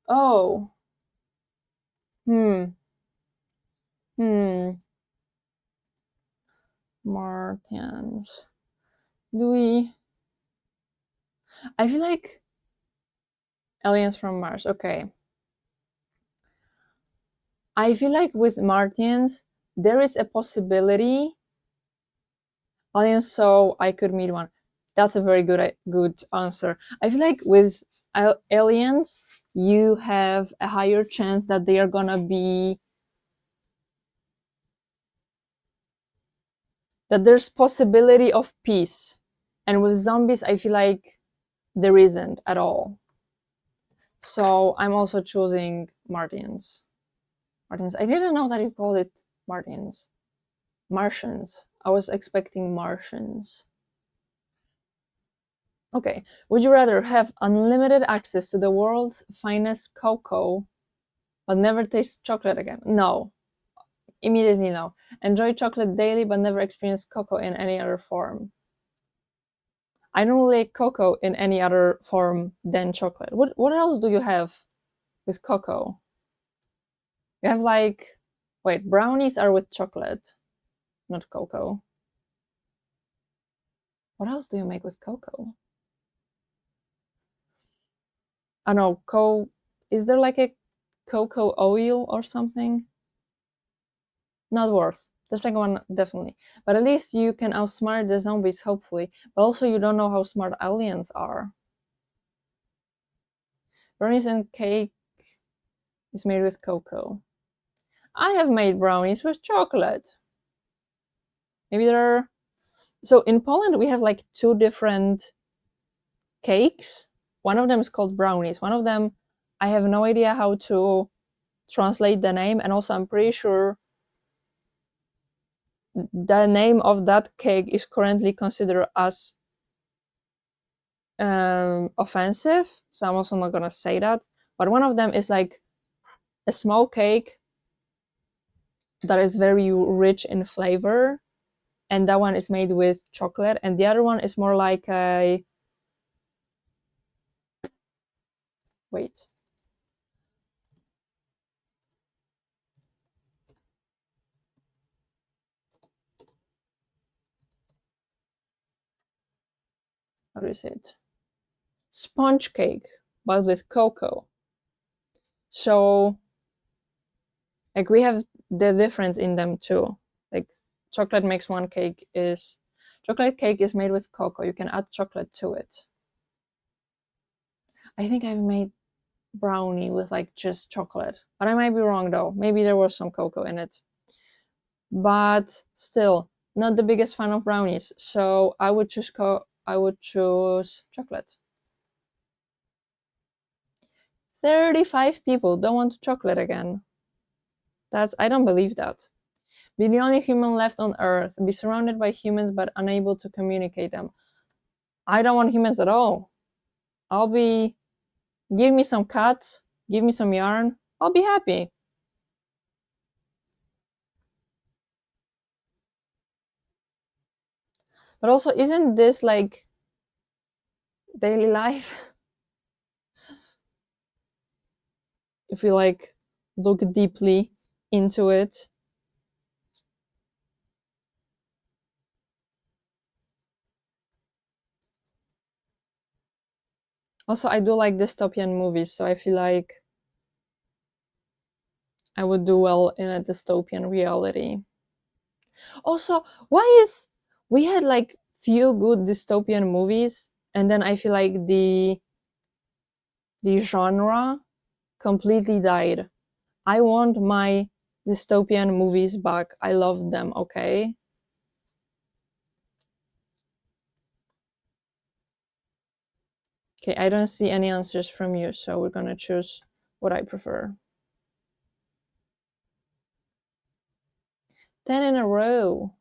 Oh. Hmm. Hmm. Martians. Do we. I feel like aliens from Mars. Okay. I feel like with Martians, there is a possibility aliens, so I could meet one. That's a very good answer. I feel like with aliens, you have a higher chance that they are gonna be, that there's possibility of peace. And with zombies, I feel like there isn't at all. So I'm also choosing Martians. Martians. I didn't know that you called it Martians. Martians. I was expecting Martians. Okay. Would you rather have unlimited access to the world's finest cocoa, but never taste chocolate again? No. Immediately no. Enjoy chocolate daily, but never experience cocoa in any other form. I don't really like cocoa in any other form than chocolate. What else do you have with cocoa? You have like, wait, brownies are with chocolate, not cocoa. What else do you make with cocoa? I don't know, is there like a cocoa oil or something? Not worth. The second one, definitely. But at least you can outsmart the zombies, hopefully. But also you don't know how smart aliens are. Brownies and cake is made with cocoa. I have made brownies with chocolate. Maybe there are... So in Poland, we have like two different cakes. One of them is called brownies. One of them, I have no idea how to translate the name. And also, I'm pretty sure the name of that cake is currently considered as offensive. So I'm also not going to say that. But one of them is like a small cake that is very rich in flavor. And that one is made with chocolate. And the other one is more like a... Wait. How do you say it? Sponge cake, but with cocoa. So, like, we have the difference in them too. Like, chocolate makes one cake is... Chocolate cake is made with cocoa. You can add chocolate to it. I think I've made brownie with like just chocolate, but I might be wrong though. Maybe there was some cocoa in it. But still, not the biggest fan of brownies. So I would choose chocolate. 35 people don't want chocolate again. I don't believe that. Be the only human left on Earth. Be surrounded by humans but unable to communicate them. I don't want humans at all. Give me some cats, give me some yarn, I'll be happy. But also, isn't this like daily life? If we like look deeply into it. Also, I do like dystopian movies, so I feel like I would do well in a dystopian reality. Also, why is... we had like few good dystopian movies, and then I feel like the genre completely died. I want my dystopian movies back. I love them, okay? Okay, I don't see any answers from you, so we're gonna choose what I prefer. 10 in a row.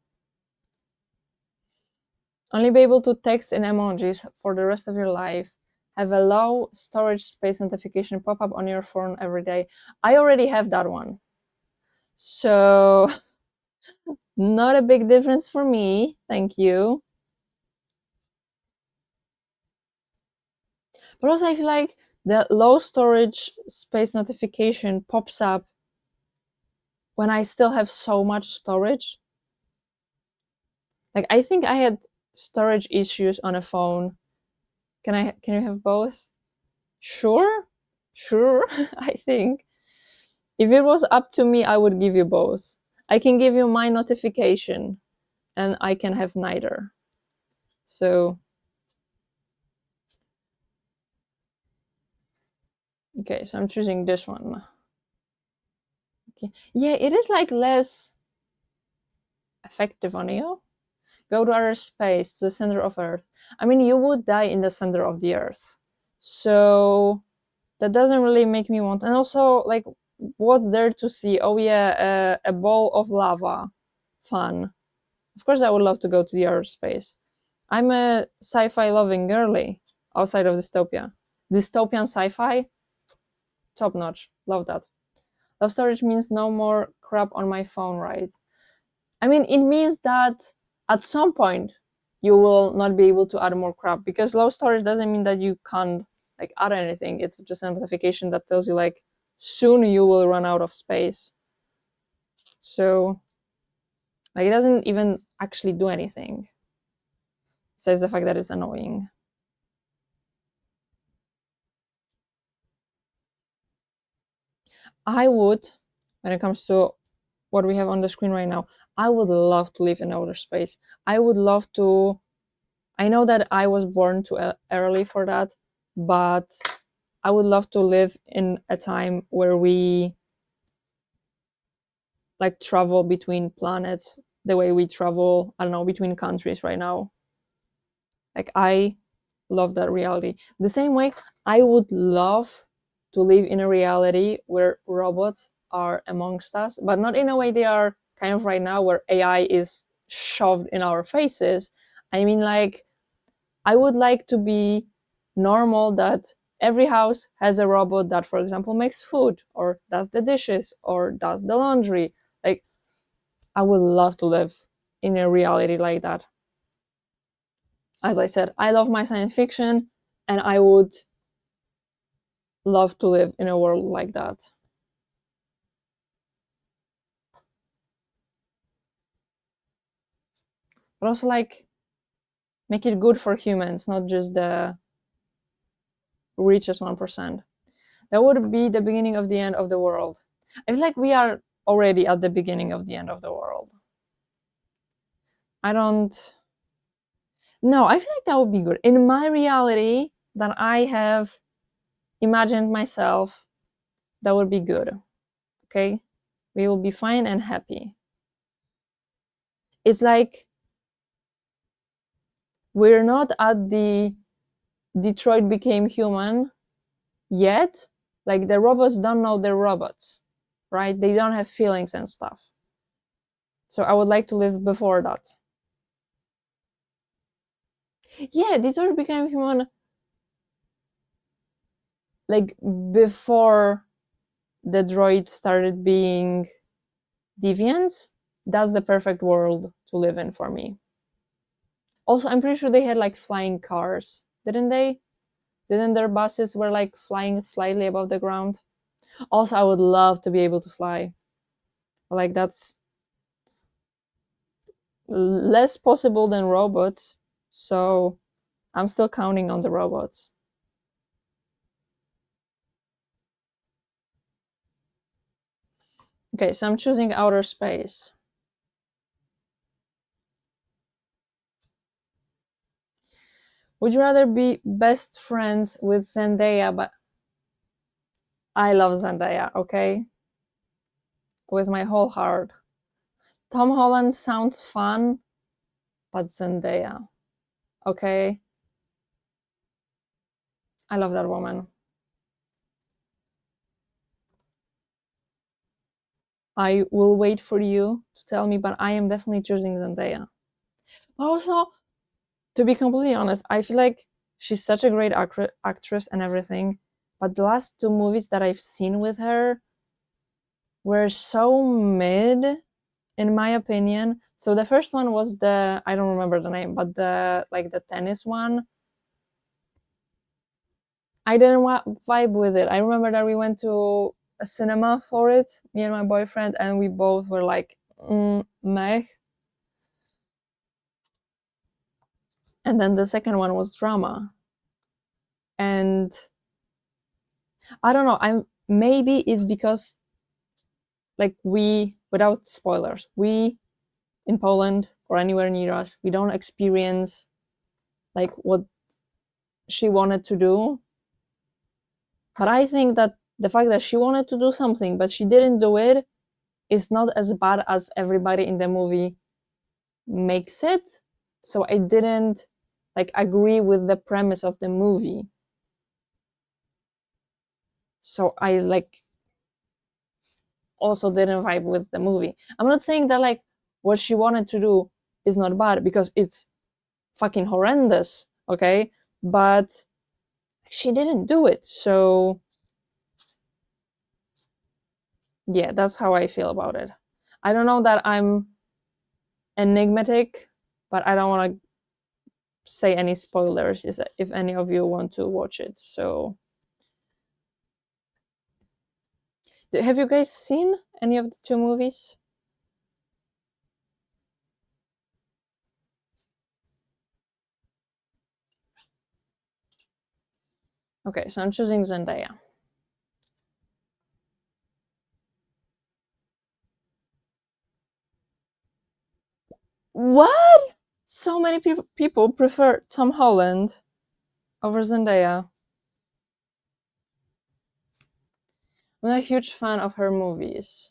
Only be able to text in emojis for the rest of your life. Have a low storage space notification pop up on your phone every day. I already have that one. So, not a big difference for me. Thank you. But also, I feel like the low storage space notification pops up when I still have so much storage. Like, I think I had storage issues on a phone. Can you have both? Sure. I think if it was up to me, I would give you both. I can give you my notification and I can have neither. So Okay, so I'm choosing this one. Okay. Yeah, it is like less effective on you. Go to outer space, to the center of Earth. I mean, you would die in the center of the Earth. So that doesn't really make me want. And also, like, what's there to see? Oh, yeah, a ball of lava. Fun. Of course, I would love to go to the outer space. I'm a sci fi loving girly outside of dystopia. Dystopian sci fi, top notch. Love that. Love storage means no more crap on my phone, right? I mean, it means that at some point you will not be able to add more crap, because low storage doesn't mean that you can't like add anything. It's just a notification that tells you like soon you will run out of space. So like it doesn't even actually do anything besides the fact that it's annoying. I would, when it comes to what we have on the screen right now, I would love to live in outer space. I would love to. I know that I was born too early for that, but I would love to live in a time where we like travel between planets the way we travel, I don't know, between countries right now. Like I love that reality. The same way I would love to live in a reality where robots are amongst us, but not in a way they are kind of right now where AI is shoved in our faces. I mean like I would like to be normal that every house has a robot that, for example, makes food or does the dishes or does the laundry. Like, I would love to live in a reality like that. As I said, I love my science fiction and I would love to live in a world like that. But also, like, make it good for humans, not just the richest 1%. That would be the beginning of the end of the world. I feel like we are already at the beginning of the end of the world. I don't. No, I feel like that would be good. In my reality that I have imagined myself, that would be good. Okay? We will be fine and happy. It's like we're not at the Detroit became human yet. Like the robots don't know they're robots, right? They don't have feelings and stuff. So I would like to live before that. Yeah, Detroit became human like before the droids started being deviants. That's the perfect world to live in for me. Also, I'm pretty sure they had like flying cars, didn't they? Didn't their buses were like flying slightly above the ground? Also, I would love to be able to fly. Like that's less possible than robots, so I'm still counting on the robots. Okay, so I'm choosing outer space. Would you rather be best friends with Zendaya? But I love Zendaya, okay? With my whole heart. Tom Holland sounds fun, but Zendaya, okay? I love that woman. I will wait for you to tell me, but I am definitely choosing Zendaya. But also, to be completely honest, I feel like she's such a great actress and everything, but the last two movies that I've seen with her were so mid, in my opinion. So the first one was the, I don't remember the name, but the like the tennis one. I didn't vibe with it. I remember that we went to a cinema for it, me and my boyfriend, and we both were like, meh. And then the second one was drama. And I don't know, I'm maybe it's because like we, without spoilers, we in Poland or anywhere near us, we don't experience like what she wanted to do. But I think that the fact that she wanted to do something but she didn't do it is not as bad as everybody in the movie makes it. So I didn't like agree with the premise of the movie. So I like also didn't vibe with the movie. I'm not saying that like what she wanted to do is not bad, because it's fucking horrendous, okay? But she didn't do it. So yeah, that's how I feel about it. I don't know that I'm enigmatic, but I don't want to say any spoilers if any of you want to watch it. So have you guys seen any of the two movies? Okay, so I'm choosing Zendaya. What? So many people prefer Tom Holland over Zendaya. I'm not a huge fan of her movies.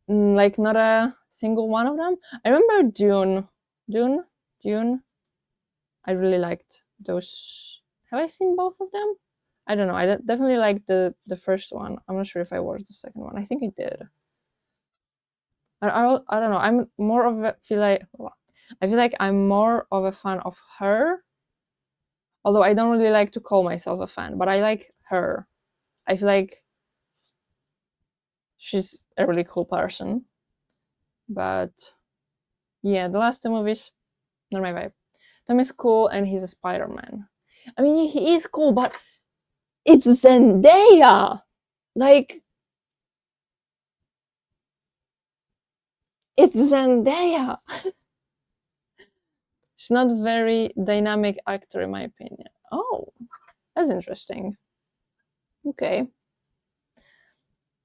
Like, not a single one of them. I remember Dune. I really liked those. Have I seen both of them? I don't know. I definitely liked the first one. I'm not sure if I watched the second one. I think I did. I don't know. I'm more of a I feel like I'm more of a fan of her. Although I don't really like to call myself a fan, but I like her. I feel like she's a really cool person. But yeah, the last two movies, not my vibe. Tom is cool and he's a Spider-Man. I mean, he is cool, but it's Zendaya. Like, it's Zendaya. She's not a very dynamic actor, in my opinion. Oh, that's interesting. Okay.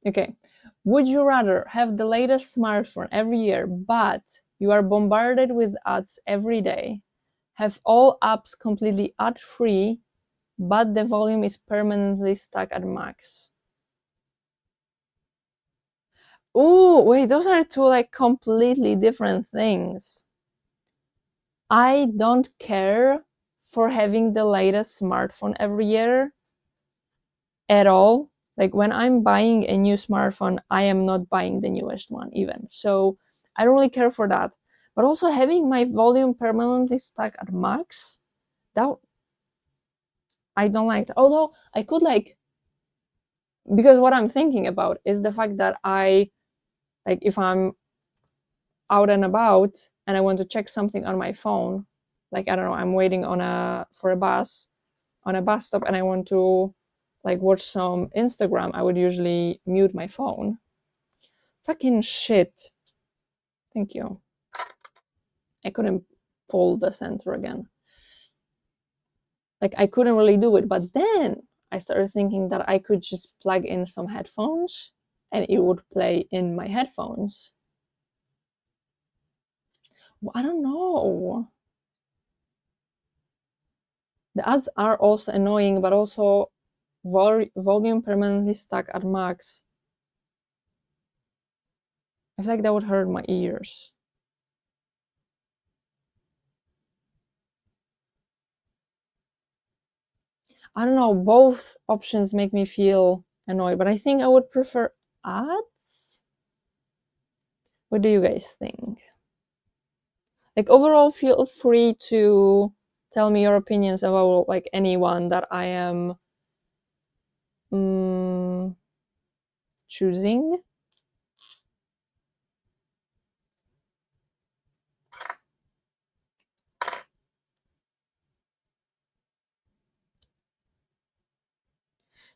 Okay. Would you rather have the latest smartphone every year, but you are bombarded with ads every day, have all apps completely ad-free, but the volume is permanently stuck at max? Oh, wait, those are two like completely different things. I don't care for having the latest smartphone every year at all. Like, when I'm buying a new smartphone, I am not buying the newest one even. So I don't really care for that. But also having my volume permanently stuck at max, that I don't like that. Although I could like, because what I'm thinking about is the fact that I like, if I'm out and about and I want to check something on my phone, like, I don't know, I'm waiting for a bus on a bus stop and I want to like watch some Instagram, I would usually mute my phone. Fucking shit. Thank you. I couldn't pull the center again. Like, I couldn't really do it, but then I started thinking that I could just plug in some headphones and it would play in my headphones. Well, I don't know. The ads are also annoying, but also volume permanently stuck at max. I feel like that would hurt my ears. I don't know, both options make me feel annoyed, but I think I would prefer ads. What do you guys think? Like, overall, feel free to tell me your opinions about like anyone that I am choosing.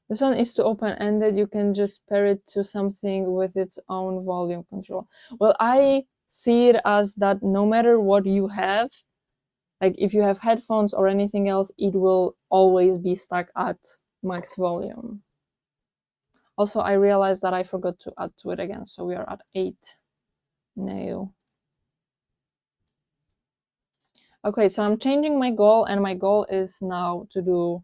This one is to open-ended. You can just pair it to something with its own volume control. Well, I see it as that no matter what you have, like if you have headphones or anything else, it will always be stuck at max volume. Also, I realized that I forgot to add to it again, so we are at 8 now. Okay, so I'm changing my goal, and my goal is now to do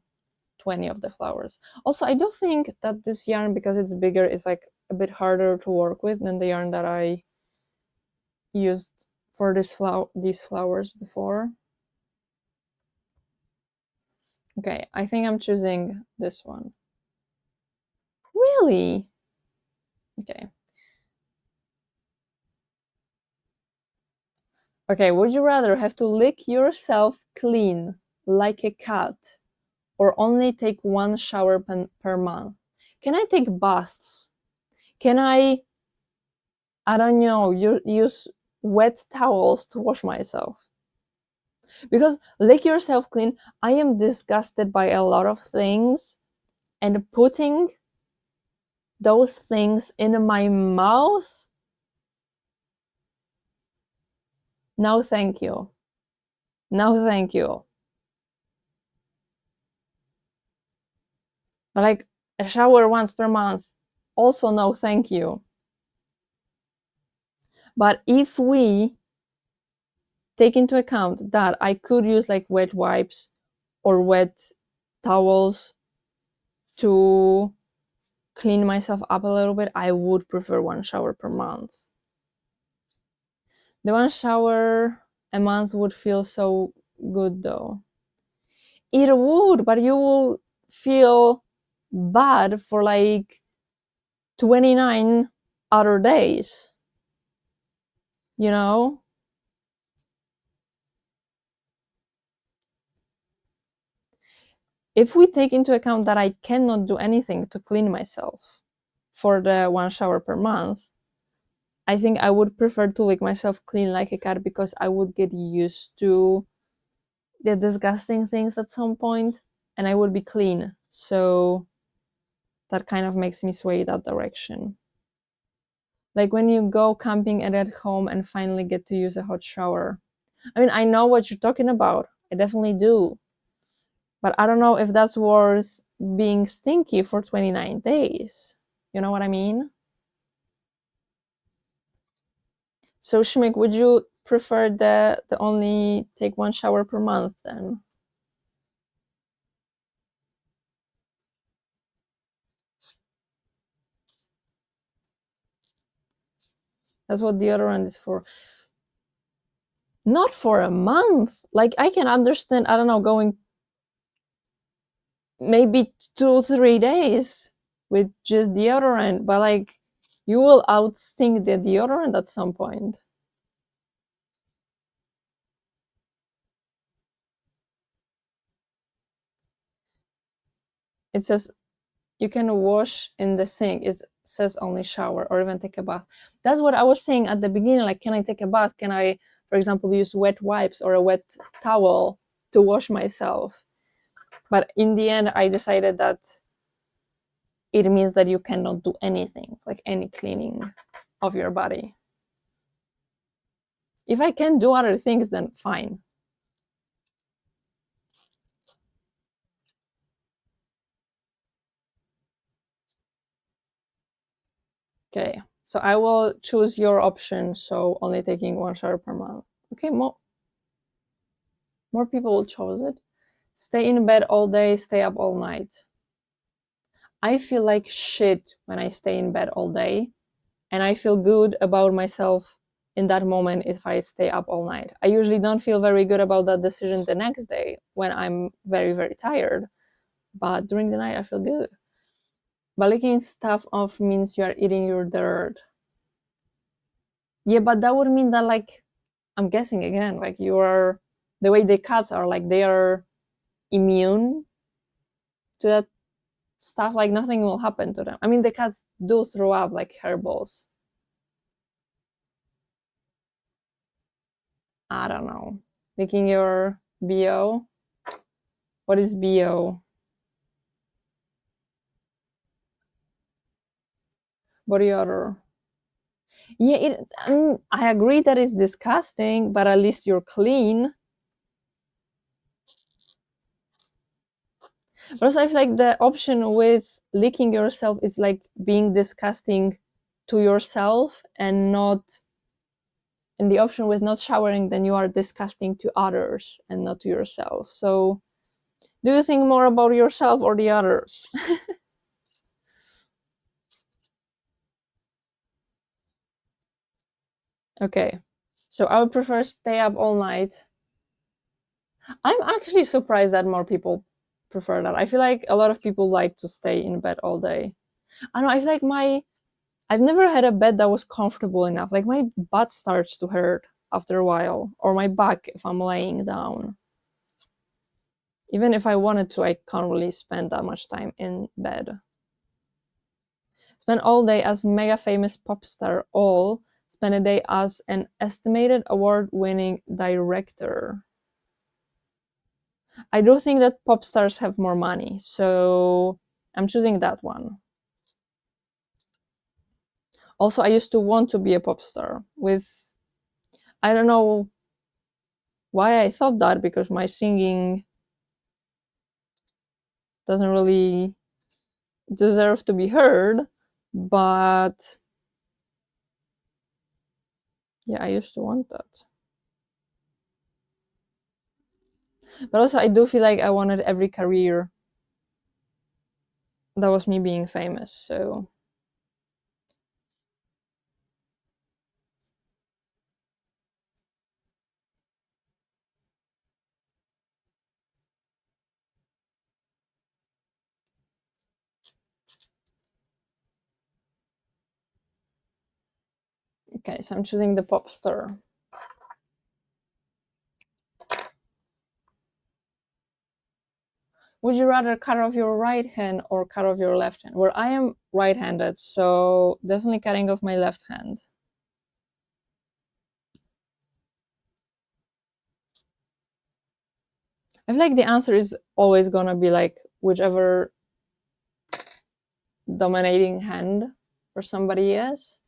20 of the flowers. Also, I do think that this yarn, because it's bigger, is like a bit harder to work with than the yarn that I used for these flowers before. Okay, I think I'm choosing this one. Really? Okay. Okay, would you rather have to lick yourself clean like a cat or only take one shower per month? Can I take baths? Can I don't know, use wet towels to wash myself? Because lick yourself clean, I am disgusted by a lot of things, and putting those things in my mouth, no thank you. No thank you. But like a shower once per month, also no thank you. But if we take into account that I could use like wet wipes or wet towels to clean myself up a little bit, I would prefer one shower per month. The one shower a month would feel so good though. It would, but you will feel bad for like 29 other days, you know? If we take into account that I cannot do anything to clean myself for the one shower per month, I think I would prefer to lick myself clean like a cat, because I would get used to the disgusting things at some point and I would be clean. So that kind of makes me sway that direction. Like when you go camping and at home and finally get to use a hot shower. I mean, I know what you're talking about. I definitely do. But I don't know if that's worth being stinky for 29 days. You know what I mean? So Shmik, would you prefer the only take one shower per month then? That's what deodorant is for. Not for a month. Like I can understand, I don't know, going maybe 2-3 days with just deodorant, but like you will outstink the deodorant at some point. It says you can wash in the sink. It says only shower or even take a bath. That's what I was saying at the beginning. Like, can I take a bath? Can I, for example, use wet wipes or a wet towel to wash myself? But in the end, I decided that it means that you cannot do anything, like any cleaning of your body. If I can do other things, then fine. Okay, so I will choose your option. So only taking one shower per month. Okay, more people will choose it. Stay in bed all day, stay up all night. I feel like shit when I stay in bed all day, and I feel good about myself in that moment if I stay up all night. I usually don't feel very good about that decision the next day when I'm very, very tired, but during the night I feel good. But licking stuff off means you are eating your dirt. Yeah, but that would mean that, like, I'm guessing again, like you are, the way the cats are, like they are immune to that stuff, like nothing will happen to them. I mean, the cats do throw up like hairballs. I don't know. Licking your BO? What is BO? Body odor. Yeah, I agree that it's disgusting, but at least you're clean. But also, I feel like the option with licking yourself is like being disgusting to yourself, and not, and the option with not showering, then you are disgusting to others and not to yourself. So Do you think more about yourself or the others? Okay, so I would prefer stay up all night. I'm actually surprised that more people prefer that. I feel like a lot of people like to stay in bed all day. I don't know, I feel like I've never had a bed that was comfortable enough. Like my butt starts to hurt after a while, or my back if I'm laying down. Even if I wanted to, I can't really spend that much time in bed. Spend all day as mega famous pop star, or spend a day as an estimated award-winning director. I do think that pop stars have more money, so I'm choosing that one. Also, I used to want to be a pop star with, I don't know why I thought that, because my singing doesn't really deserve to be heard, but yeah, I used to want that. But also, I do feel like I wanted every career that was me being famous, so. Okay, so I'm choosing the pop star. Would you rather cut off your right hand or cut off your left hand? Well, I am right-handed, so definitely cutting off my left hand. I feel like the answer is always gonna be like whichever dominating hand for somebody is.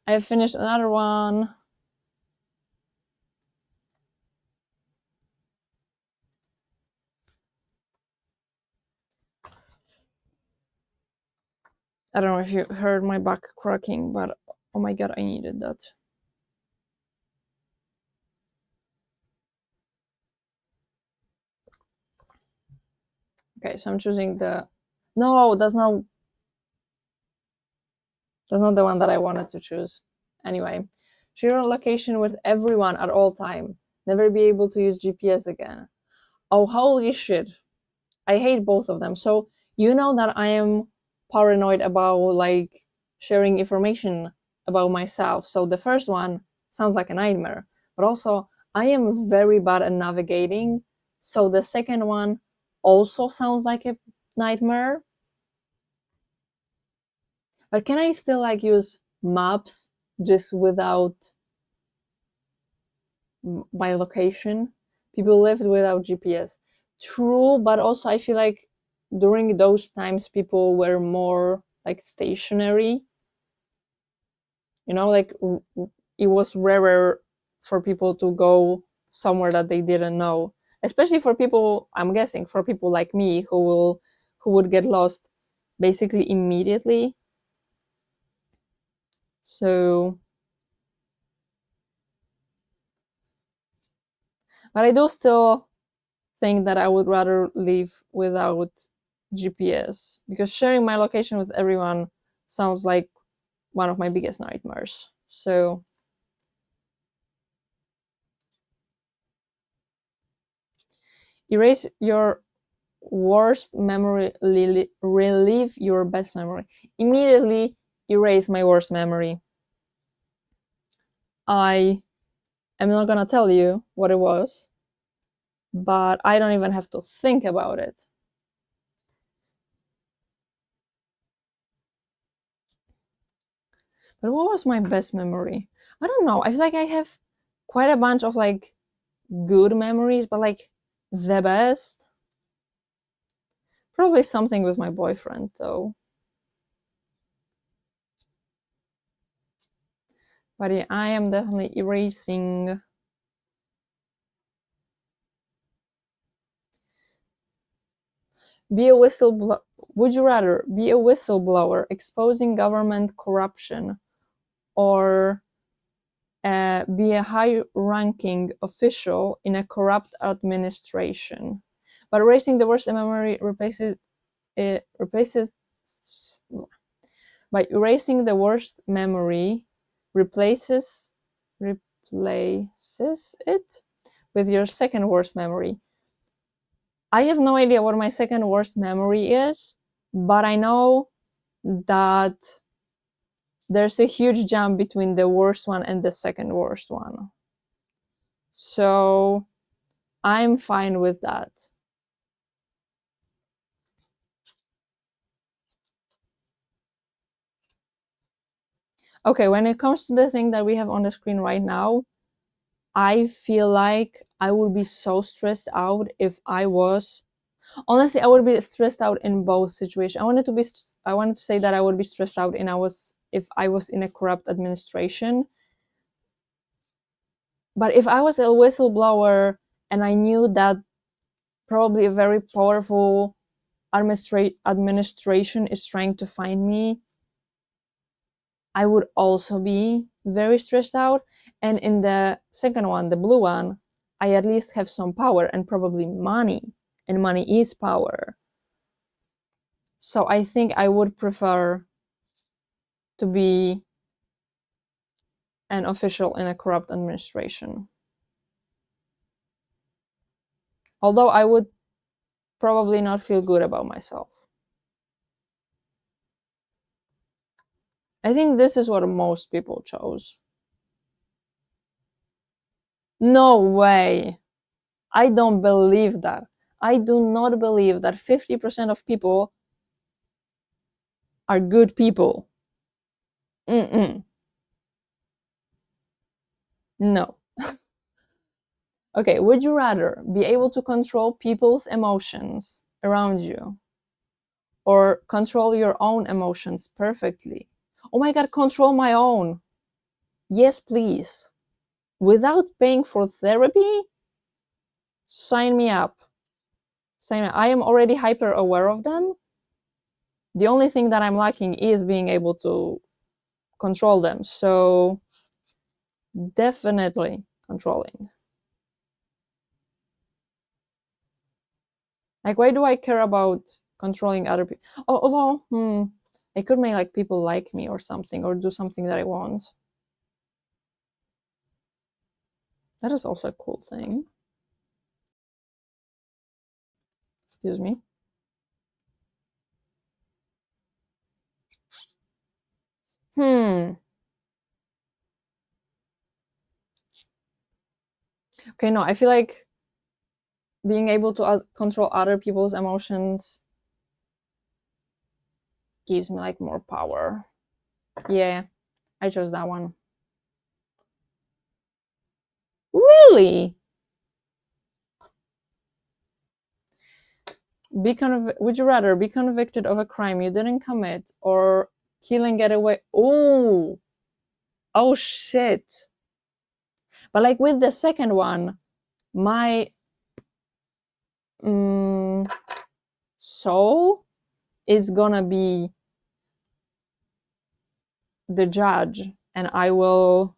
I have finished another one. I don't know if you heard my back cracking, but oh my god, I needed that. Okay, so I'm choosing the. No, that's not the one that I wanted to choose. Anyway, share your location with everyone at all time. Never be able to use GPS again. Oh, holy shit. I hate both of them. So you know that I am paranoid about like sharing information about myself. So the first one sounds like a nightmare, but also I am very bad at navigating. So the second one also sounds like a nightmare. But can I still like use maps just without my location? People lived without GPS. True, but also I feel like during those times people were more like stationary. Like it was rarer for people to go somewhere that they didn't know. Especially for people, I'm guessing, for people like me who would get lost basically immediately. So, but I do still think that I would rather live without GPS, because sharing my location with everyone sounds like one of my biggest nightmares. So, erase your worst memory, relive your best memory. Immediately erase my worst memory. I am not gonna tell you what it was, but I don't even have to think about it. But what was my best memory? I don't know. I feel like I have quite a bunch of like good memories, but like the best, probably something with my boyfriend though. But yeah, I am definitely erasing. Be a whistleblower. Would you rather be a whistleblower exposing government corruption, or be a high-ranking official in a corrupt administration? but erasing the worst memory replaces by erasing the worst memory replaces it with your second worst memory. I have no idea what my second worst memory is, but I know that there's a huge jump between the worst one and the second worst one. So I'm fine with that. Okay, when it comes to the thing that we have on the screen right now, I feel like I would be so stressed out if I was, honestly, I would be stressed out in both situations. I wanted to say that I would be stressed out if I was in a corrupt administration. But if I was a whistleblower and I knew that probably a very powerful administration is trying to find me, I would also be very stressed out. And in the second one, the blue one, I at least have some power and probably money, and money is power. So I think I would prefer to be an official in a corrupt administration. Although I would probably not feel good about myself. I think this is what most people chose. No way. I don't believe that. I do not believe that 50% of people are good people. Mm-mm. No. Okay, would you rather be able to control people's emotions around you or control your own emotions perfectly? Oh my god, control my own. Yes, please. Without paying for therapy? Sign me up. I am already hyper aware of them. The only thing that I'm lacking is being able to control them. So definitely controlling. Like, why do I care about controlling other people? Oh, although, I could make like people like me or something, or do something that I want. That is also a cool thing. Excuse me. Okay, no, I feel like being able to control other people's emotions gives me like more power. Yeah, I chose that one. Really? Would you rather be convicted of a crime you didn't commit or kill and get away? Oh shit. But like with the second one, my soul is gonna be the judge, and I don't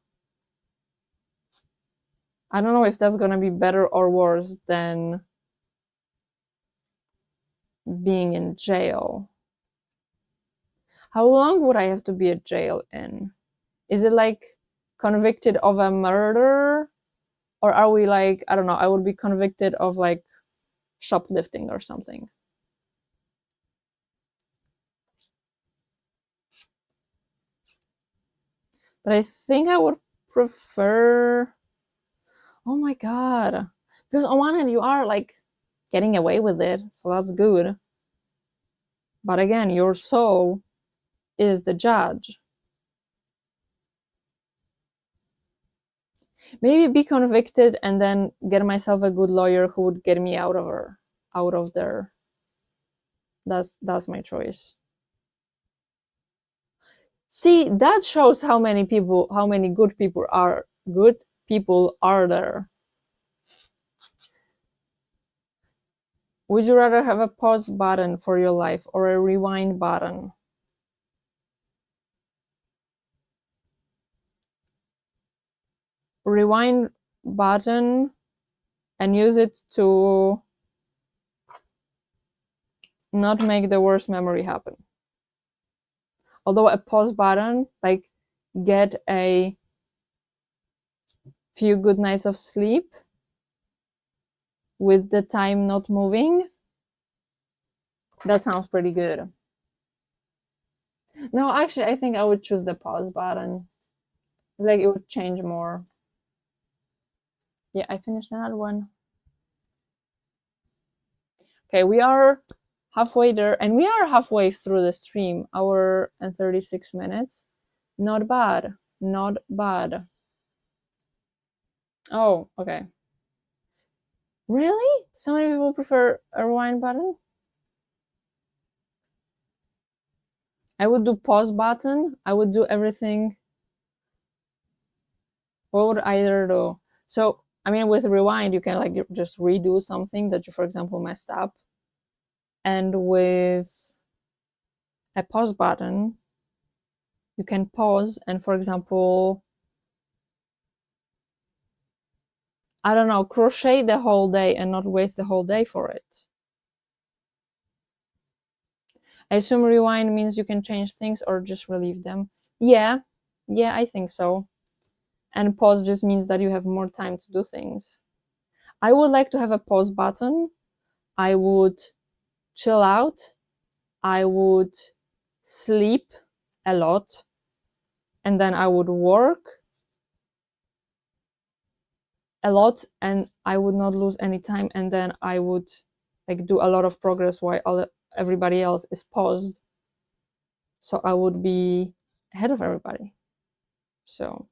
know if that's gonna be better or worse than being in jail. How long would I have to be at jail in? Is it like convicted of a murder? Or are we like, I don't know, I would be convicted of like shoplifting or something. But I think I would prefer, oh my god. Because on one hand, you are like getting away with it, so that's good. But again, your soul is the judge. Maybe be convicted and then get myself a good lawyer who would get me out of there. That's my choice. See, that shows how many good people are there. Would you rather have a pause button for your life or a rewind button? Rewind button and use it to not make the worst memory happen. Although a pause button, like get a few good nights of sleep with the time not moving, that sounds pretty good. No, actually, I think I would choose the pause button. Like it would change more. Yeah, I finished another one. Okay, we are halfway there, and we are halfway through the stream, hour and 36 minutes. Not bad, not bad. Oh, okay. Really? So many people prefer a rewind button? I would do pause button. I would do everything. What would either do? So, I mean, with rewind, you can like just redo something that you, for example, messed up. And with a pause button, you can pause and, for example, I don't know, crochet the whole day and not waste the whole day for it. I assume rewind means you can change things or just relieve them. Yeah, I think so. And pause just means that you have more time to do things. I would like to have a pause button. I would chill out. I would sleep a lot. And then I would work a lot and I would not lose any time. And then I would like do a lot of progress while everybody else is paused. So I would be ahead of everybody. So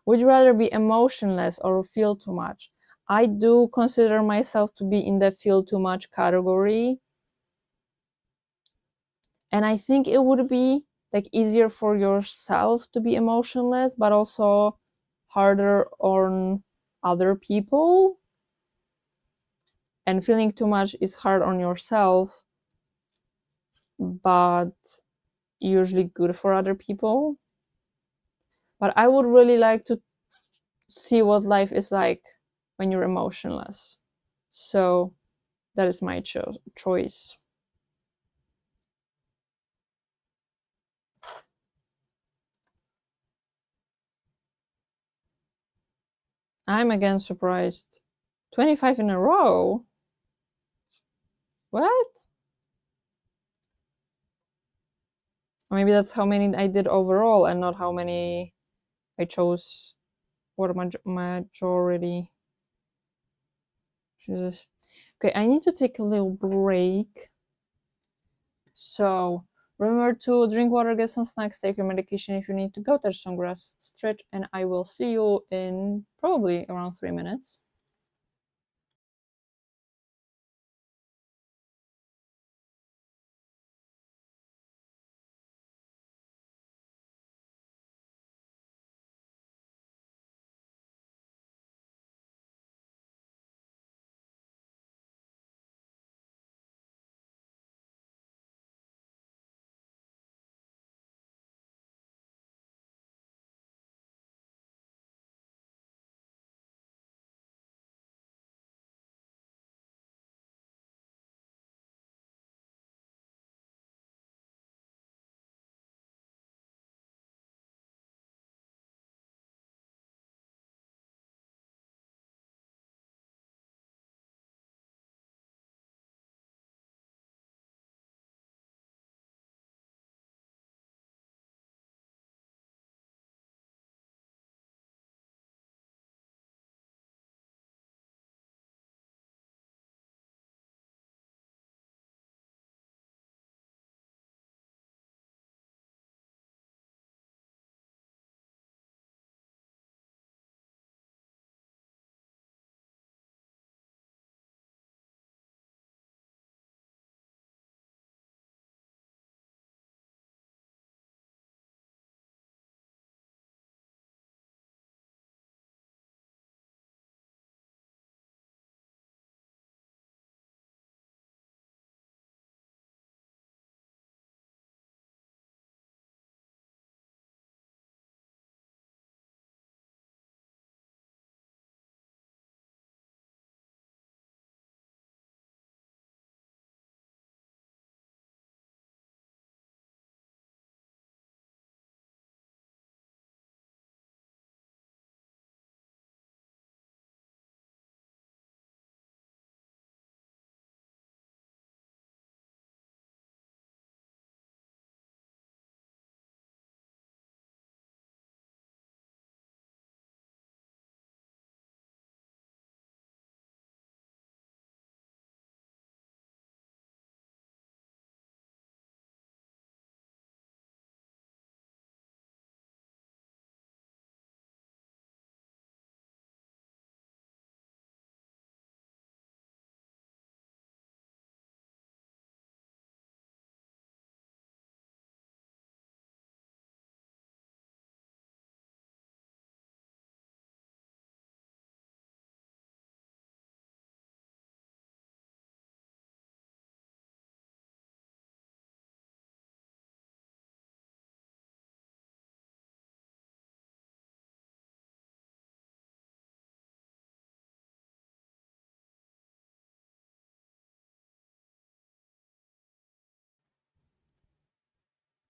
would you rather be emotionless or feel too much? I do consider myself to be in the feel too much category. And I think it would be like easier for yourself to be emotionless, but also harder on other people. And feeling too much is hard on yourself, but usually good for other people. But I would really like to see what life is like when you're emotionless. So that is my choice. I'm again surprised. 25 in a row? What? Maybe that's how many I did overall and not how many I chose. What majority? Jesus. Okay, I need to take a little break. So remember to drink water, get some snacks, take your medication if you need to go touch some grass, stretch, and I will see you in probably around 3 minutes.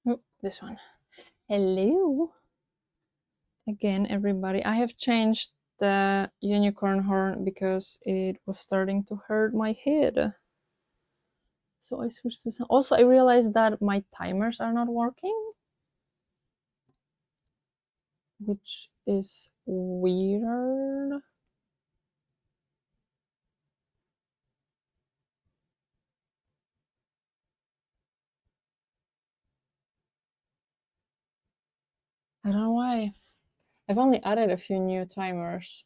Oh, this one. Hello. Again, everybody. I have changed the unicorn horn because it was starting to hurt my head. So I switched to some. Also, I realized that my timers are not working, which is weird. I don't know why. I've only added a few new timers.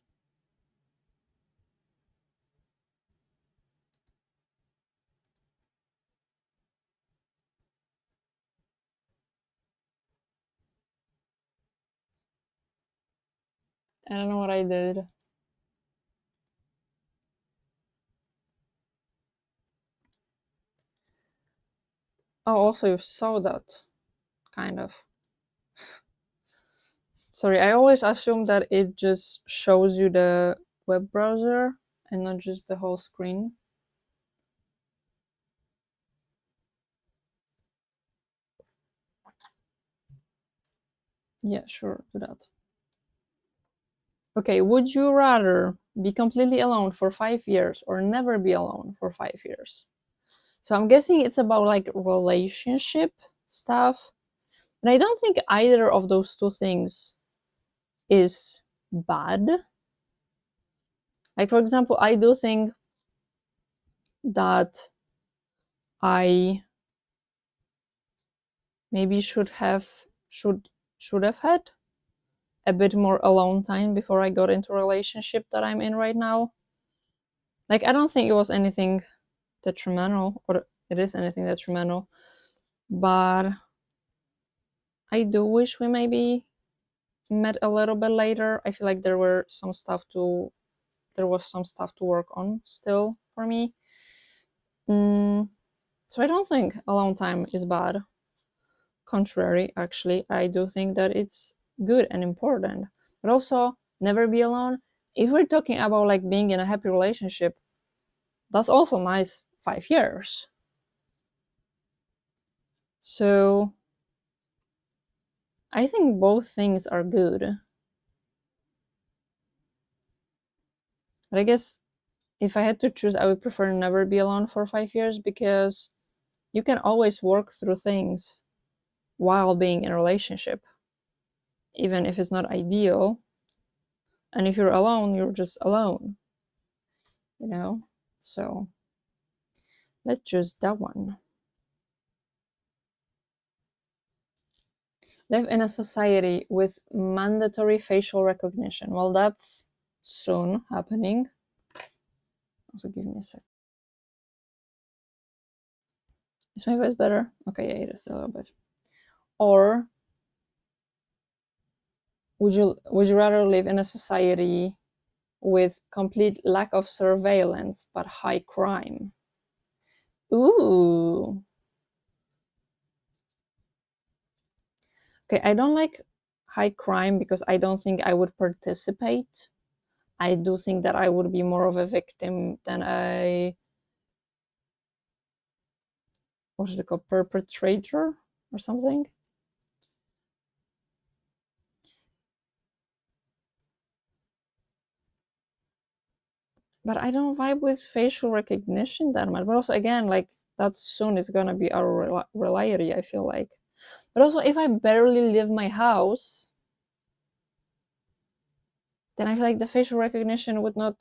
I don't know what I did. Oh, also you saw that, kind of. Sorry, I always assume that it just shows you the web browser and not just the whole screen. Yeah, sure, do that. Okay, would you rather be completely alone for 5 years or never be alone for 5 years? So I'm guessing it's about like relationship stuff. And I don't think either of those two things is bad. Like, for example, I do think that I maybe should have had a bit more alone time before I got into a relationship that I'm in right now. Like, I don't think it was anything detrimental, or it is anything detrimental, but I do wish we maybe met a little bit later. I feel like there was some stuff to work on still for me. So I don't think alone time is bad. Contrary, actually, I do think that it's good and important. But also, never be alone. If we're talking about like being in a happy relationship, that's also nice 5 years. So I think both things are good. But I guess if I had to choose, I would prefer never be alone for 5 years because you can always work through things while being in a relationship, even if it's not ideal. And if you're alone, you're just alone, you know? So let's choose that one. Live in a society with mandatory facial recognition. Well, that's soon happening. Also, give me a sec. Is my voice better? Okay, yeah, it is a little bit. Or would you rather live in a society with complete lack of surveillance but high crime? Ooh. Okay, I don't like high crime because I don't think I would participate. I do think that I would be more of a victim than a, what is it called, perpetrator or something. But I don't vibe with facial recognition that much. But also, again, like that soon is gonna be our reality, I feel like. But also, if I barely leave my house, then I feel like the facial recognition would not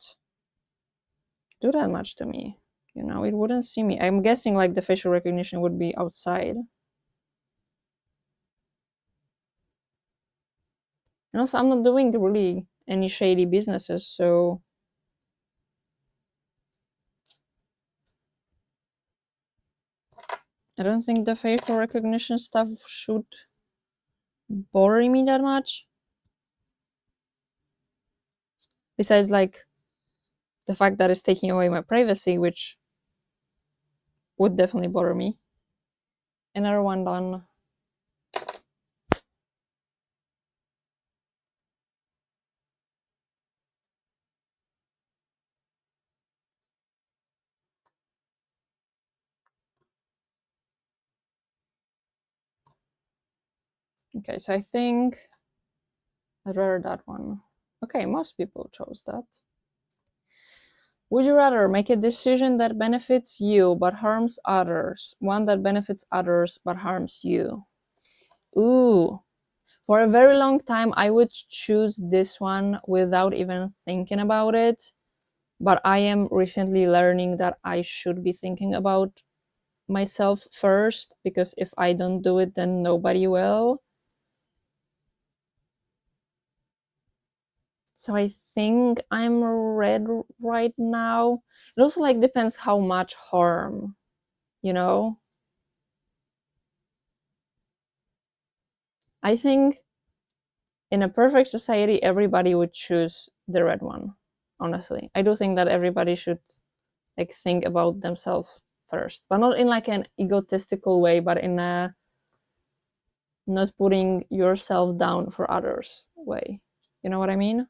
do that much to me. You know, it wouldn't see me. I'm guessing like the facial recognition would be outside. And also, I'm not doing really any shady businesses, so I don't think the facial recognition stuff should bother me that much. Besides, like, the fact that it's taking away my privacy, which would definitely bother me. Another one done. Okay, so I think I'd rather that one. Okay, most people chose that. Would you rather make a decision that benefits you but harms others, one that benefits others but harms you? Ooh, for a very long time, I would choose this one without even thinking about it. But I am recently learning that I should be thinking about myself first, because if I don't do it, then nobody will. So I think I'm red right now. It also like depends how much harm, you know? I think in a perfect society, everybody would choose the red one. Honestly, I do think that everybody should like think about themselves first, but not in like an egotistical way, but in a not putting yourself down for others way. You know what I mean?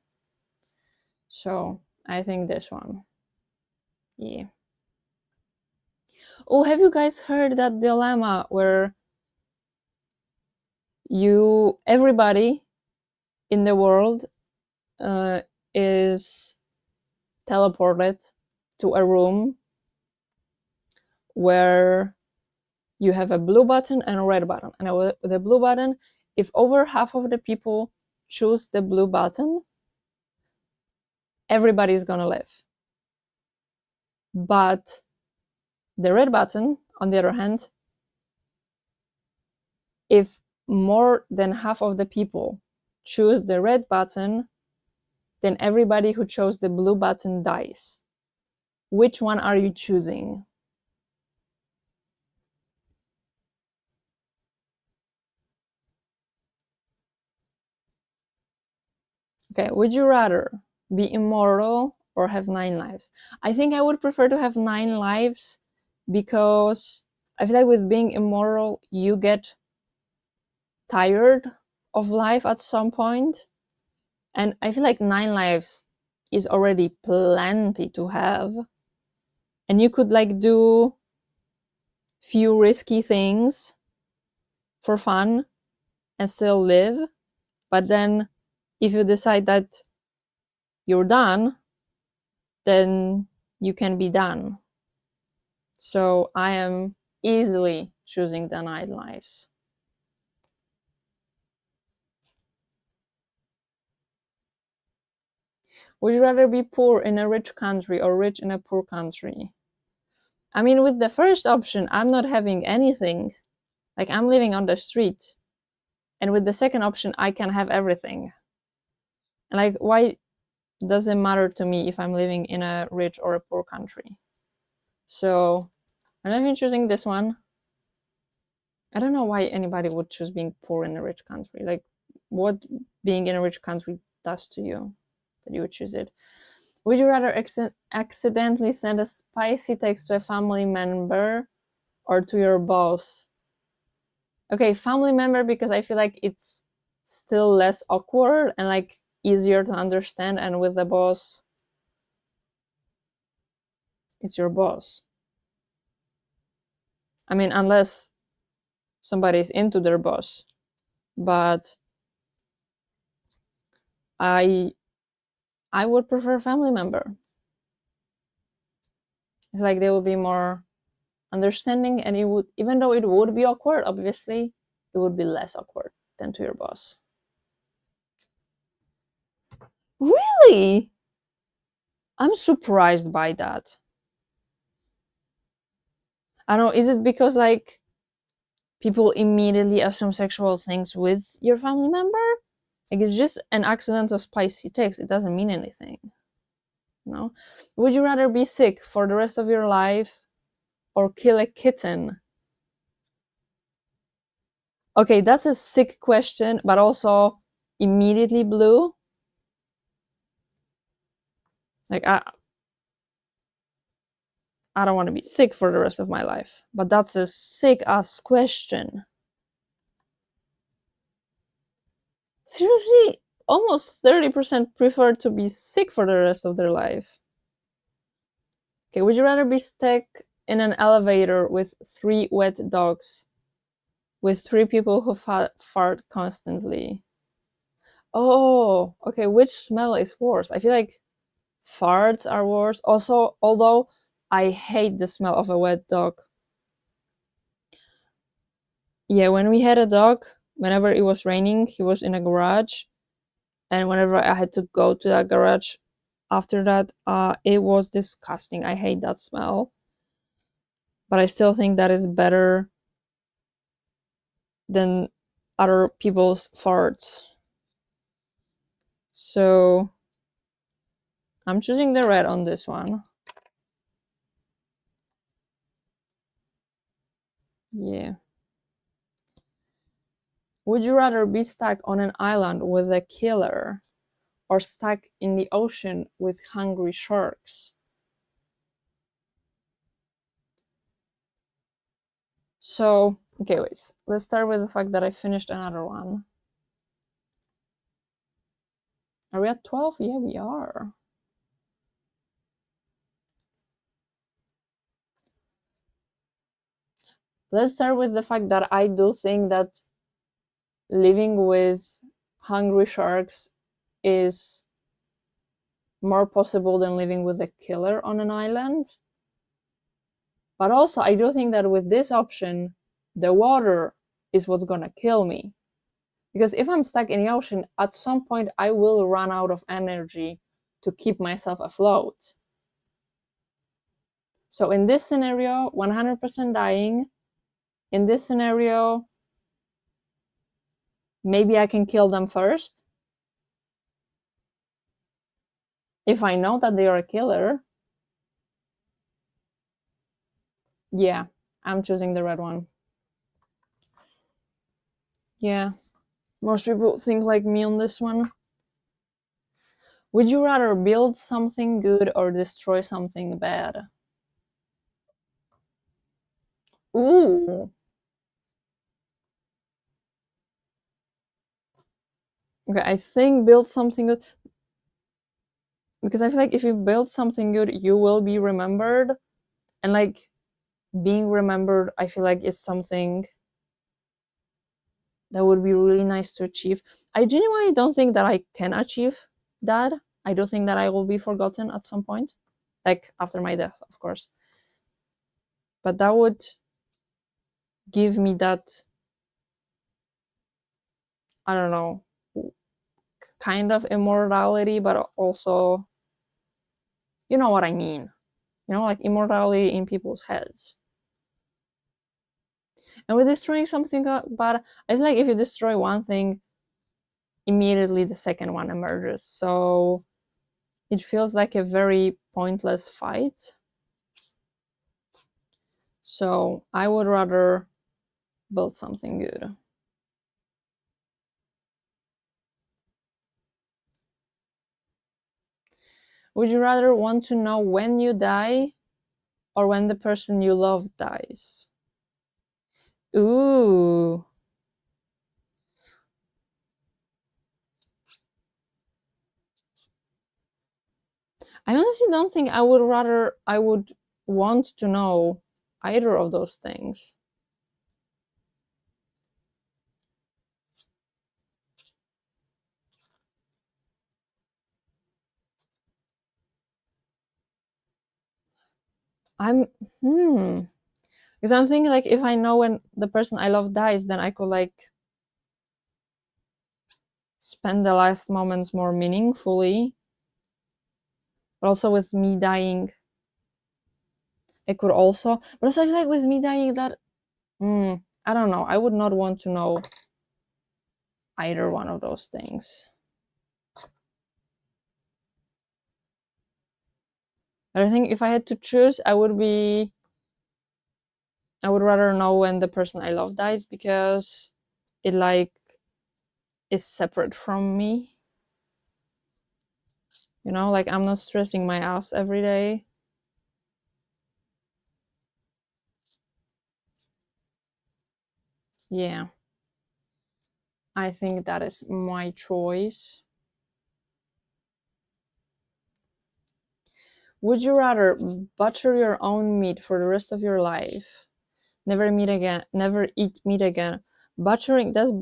So I think this one. Yeah. Oh, have you guys heard that dilemma where everybody in the world uh, is teleported to a room where you have a blue button and a red button. And with the blue button, if over half of the people choose the blue button, everybody's gonna live. But the red button, on the other hand, if more than half of the people choose the red button, then everybody who chose the blue button dies. Which one are you choosing? Okay, would you rather be immortal or have 9 lives? I think I would prefer to have 9 lives, because I feel like with being immortal, you get tired of life at some point. And I feel like 9 lives is already plenty to have. And you could like do few risky things for fun and still live. But then if you decide that you're done, then you can be done. So I am easily choosing the 9 lives. Would you rather be poor in a rich country or rich in a poor country? I mean, with the first option, I'm not having anything. Like, I'm living on the street. And with the second option, I can have everything. And like, why does it matter to me if I'm living in a rich or a poor country? So I'm not even choosing this one. I don't know why anybody would choose being poor in a rich country. Like, what being in a rich country does to you that you would choose it. Would you rather accidentally send a spicy text to a family member or to your boss? Okay, family member, because I feel like it's still less awkward and like easier to understand, and with the boss, it's your boss. I mean, unless somebody's into their boss, but I would prefer family member. I feel like they would be more understanding, and it would, even though it would be awkward, obviously, it would be less awkward than to your boss. Really? I'm surprised by that. I don't know, is it because like people immediately assume sexual things with your family member? Like, it's just an accidental spicy text. It doesn't mean anything. No? Would you rather be sick for the rest of your life or kill a kitten? Okay, that's a sick question, but also immediately blue. Like, I don't want to be sick for the rest of my life, but that's a sick ass question. Seriously, almost 30% prefer to be sick for the rest of their life. Okay, would you rather be stuck in an elevator with 3 wet dogs with 3 people who fart constantly. Oh, okay, which smell is worse? I feel like farts are worse. Also, although I hate the smell of a wet dog. Yeah, when we had a dog, whenever it was raining, he was in a garage, and whenever I had to go to that garage after that, it was disgusting. I hate that smell. But I still think that is better than other people's farts. So I'm choosing the red on this one. Yeah. Would you rather be stuck on an island with a killer or stuck in the ocean with hungry sharks? So, okay, wait. Let's start with the fact that I finished another one. Are we at 12? Yeah, we are. Let's start with the fact that I do think that living with hungry sharks is more possible than living with a killer on an island. But also, I do think that with this option, the water is what's gonna kill me. Because if I'm stuck in the ocean, at some point I will run out of energy to keep myself afloat. So in this scenario, 100% dying. In this scenario, maybe I can kill them first. If I know that they are a killer, yeah, I'm choosing the red one. Yeah, most people think like me on this one. Would you rather build something good or destroy something bad? Ooh. Okay, I think build something good, because I feel like if you build something good, you will be remembered. And like being remembered, I feel like is something that would be really nice to achieve. I genuinely don't think that I can achieve that. I do think that I will be forgotten at some point, like after my death, of course. But that would give me that, I don't know, kind of immortality, but also, you know what I mean. You know, like immortality in people's heads. And with destroying something bad, I feel like if you destroy one thing, immediately the second one emerges. So it feels like a very pointless fight. So I would rather build something good. Would you rather want to know when you die or when the person you love dies? Ooh. I honestly don't think I would want to know either of those things. I'm because I'm thinking like if I know when the person I love dies, then I could like spend the last moments more meaningfully. But also with me dying, it could also. But also I feel like with me dying, that I don't know. I would not want to know either one of those things. But I think if I had to choose, I would rather know when the person I love dies, because it like is separate from me. You know, like I'm not stressing my ass every day. Yeah. I think that is my choice. Would you rather butcher your own meat for the rest of your life, never eat meat again, Butchering, does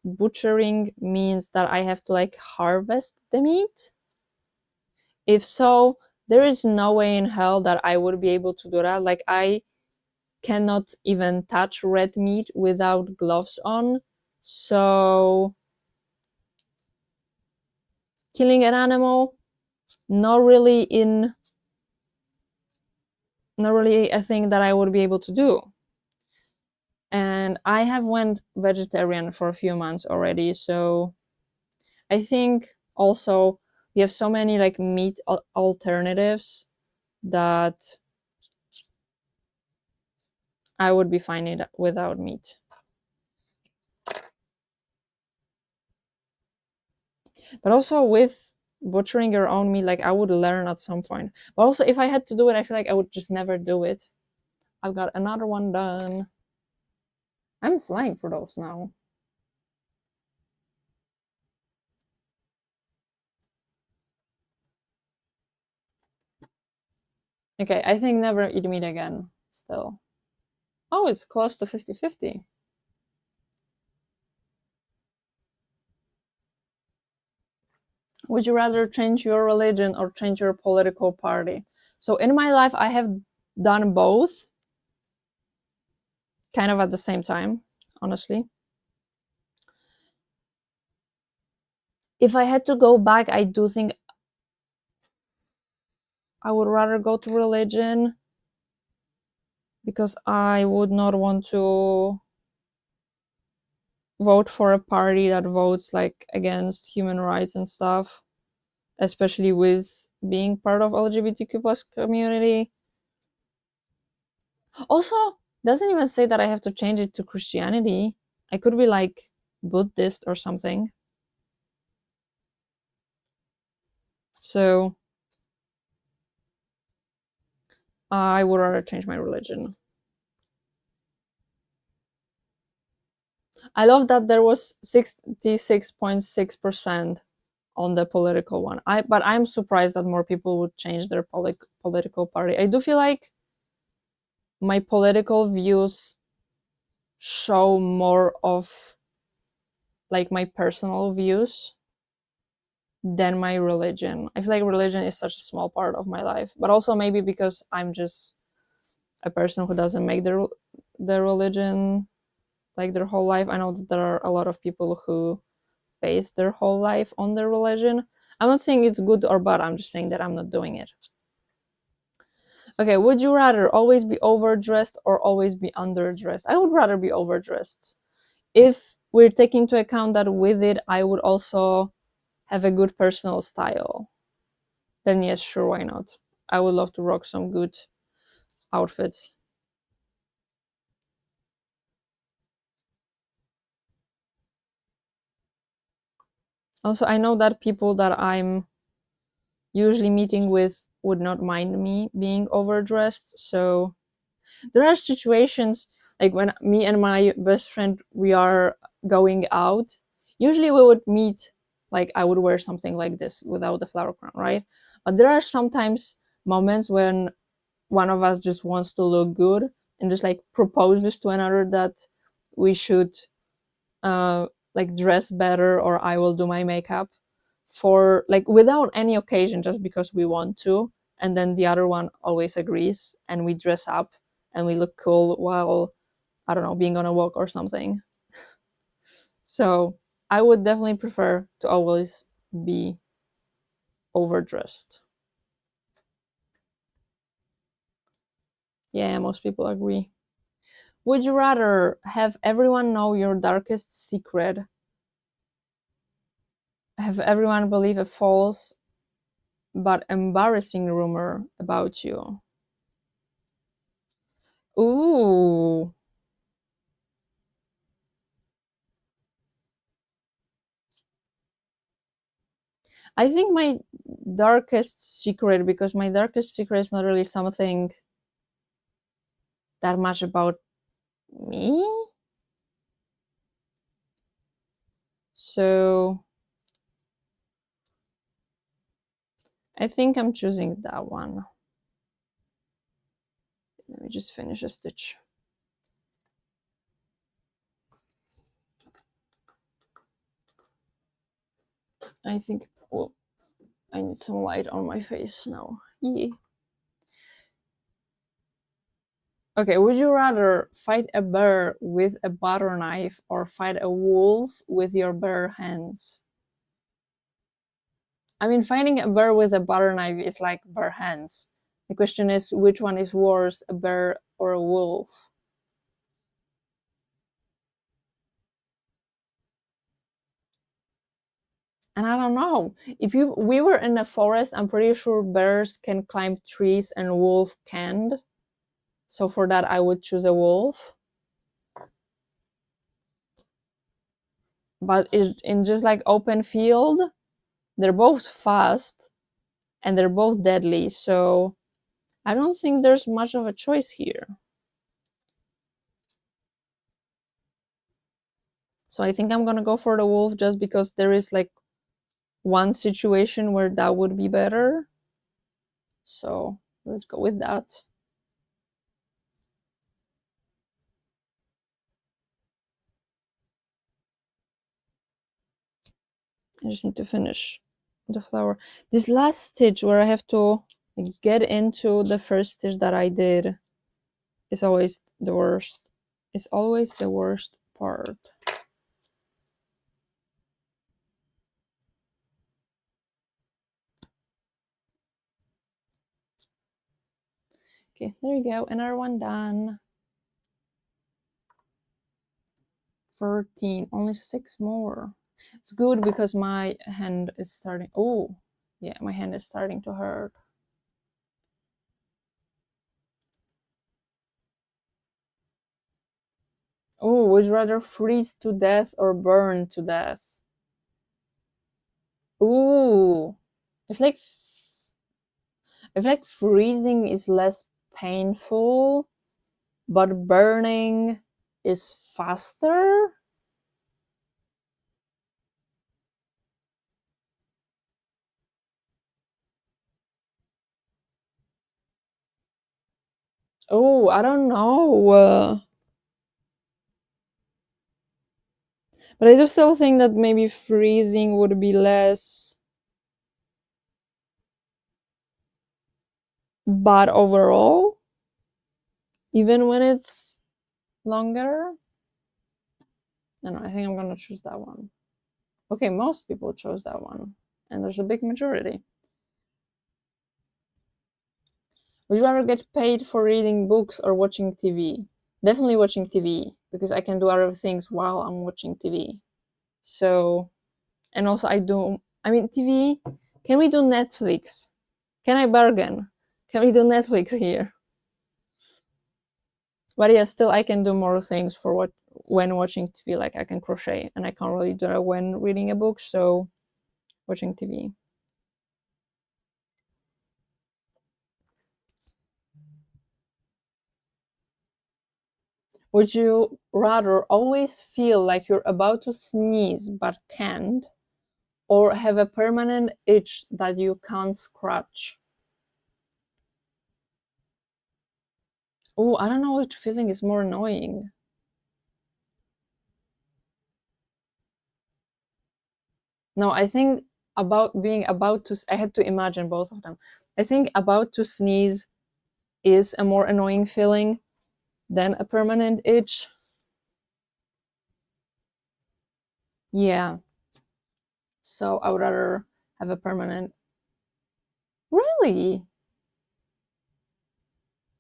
butchering means that I have to like harvest the meat? If so, there is no way in hell that I would be able to do that. Like, I cannot even touch red meat without gloves on. So killing an animal, not really a thing that I would be able to do. And I have went vegetarian for a few months already, so I think also we have so many like meat alternatives that I would be fine without meat. But also with butchering your own meat, like I would learn at some point. But also if I had to do it, I feel like I would just never do it. I've got another one done. I'm flying for those now. Okay, I think never eat meat again still. Oh, it's close to 50-50. Would you rather change your religion or change your political party? So in my life, I have done both kind of at the same time, honestly. If I had to go back, I do think I would rather go to religion because I would not want to vote for a party that votes like against human rights and stuff, especially with being part of LGBTQ plus community. Also, doesn't even say that I have to change it to Christianity. I could be like Buddhist or something. So I would rather change my religion. I love that there was 66.6% on the political one. But I'm surprised that more people would change their political party. I do feel like my political views show more of like my personal views than my religion. I feel like religion is such a small part of my life, but also maybe because I'm just a person who doesn't make the religion like their whole life. I know that there are a lot of people who base their whole life on their religion. I'm not saying it's good or bad, I'm just saying that I'm not doing it. Okay, would you rather always be overdressed or always be underdressed? I would rather be overdressed. If we're taking into account that with it, I would also have a good personal style, then yes, sure, why not? I would love to rock some good outfits. Also, I know that people that I'm usually meeting with would not mind me being overdressed. So there are situations like when me and my best friend we are going out. Usually we would meet like I would wear something like this without the flower crown, right? But there are sometimes moments when one of us just wants to look good and just like proposes to another that we should uh like dress better or I will do my makeup for like without any occasion just because we want to, and then the other one always agrees and we dress up and we look cool while I don't know being on a walk or something. So I would definitely prefer to always be overdressed. Yeah, most people agree. Would you rather have everyone know your darkest secret, have everyone believe a false but embarrassing rumor about you? Ooh, I think my darkest secret, because my darkest secret is not really something that much about me. So I think I'm choosing that one. Let me just finish a stitch. I think, well, I need some light on my face now. Yeah. Okay, would you rather fight a bear with a butter knife or fight a wolf with your bare hands? I mean, fighting a bear with a butter knife is like bare hands. The question is, which one is worse, a bear or a wolf? And I don't know. If we were in a forest, I'm pretty sure bears can climb trees and wolf can't. So for that, I would choose a wolf. But in just like open field, they're both fast and they're both deadly. So I don't think there's much of a choice here. So I think I'm gonna go for the wolf just because there is like one situation where that would be better. So let's go with that. I just need to finish the flower. This last stitch where I have to get into the first stitch that I did is always the worst. It's always the worst part. Okay, there you go. Another one done. 13. Only 6 more. It's good because my hand is starting. Oh, yeah, my hand is starting to hurt. Oh, would you rather freeze to death or burn to death? Ooh, I feel like I feel like freezing is less painful, but burning is faster. Oh, I don't know. But I do still think that maybe freezing would be less bad overall, even when it's longer. No, I think I'm gonna choose that one. Okay, most people chose that one, and there's a big majority. Would you rather get paid for reading books or watching TV? Definitely watching TV, because I can do other things while I'm watching TV. So, and also I mean, TV, can we do Netflix? Can I bargain? Can we do Netflix here? But yeah, still I can do more things for what when watching TV, like I can crochet, and I can't really do that when reading a book, so watching TV. Would you rather always feel like you're about to sneeze but can't, or have a permanent itch that you can't scratch? Oh, I don't know which feeling is more annoying. No, I think about being about to, I had to imagine both of them. I think about to sneeze is a more annoying feeling than a permanent itch. Yeah. So I would rather have a permanent. Really?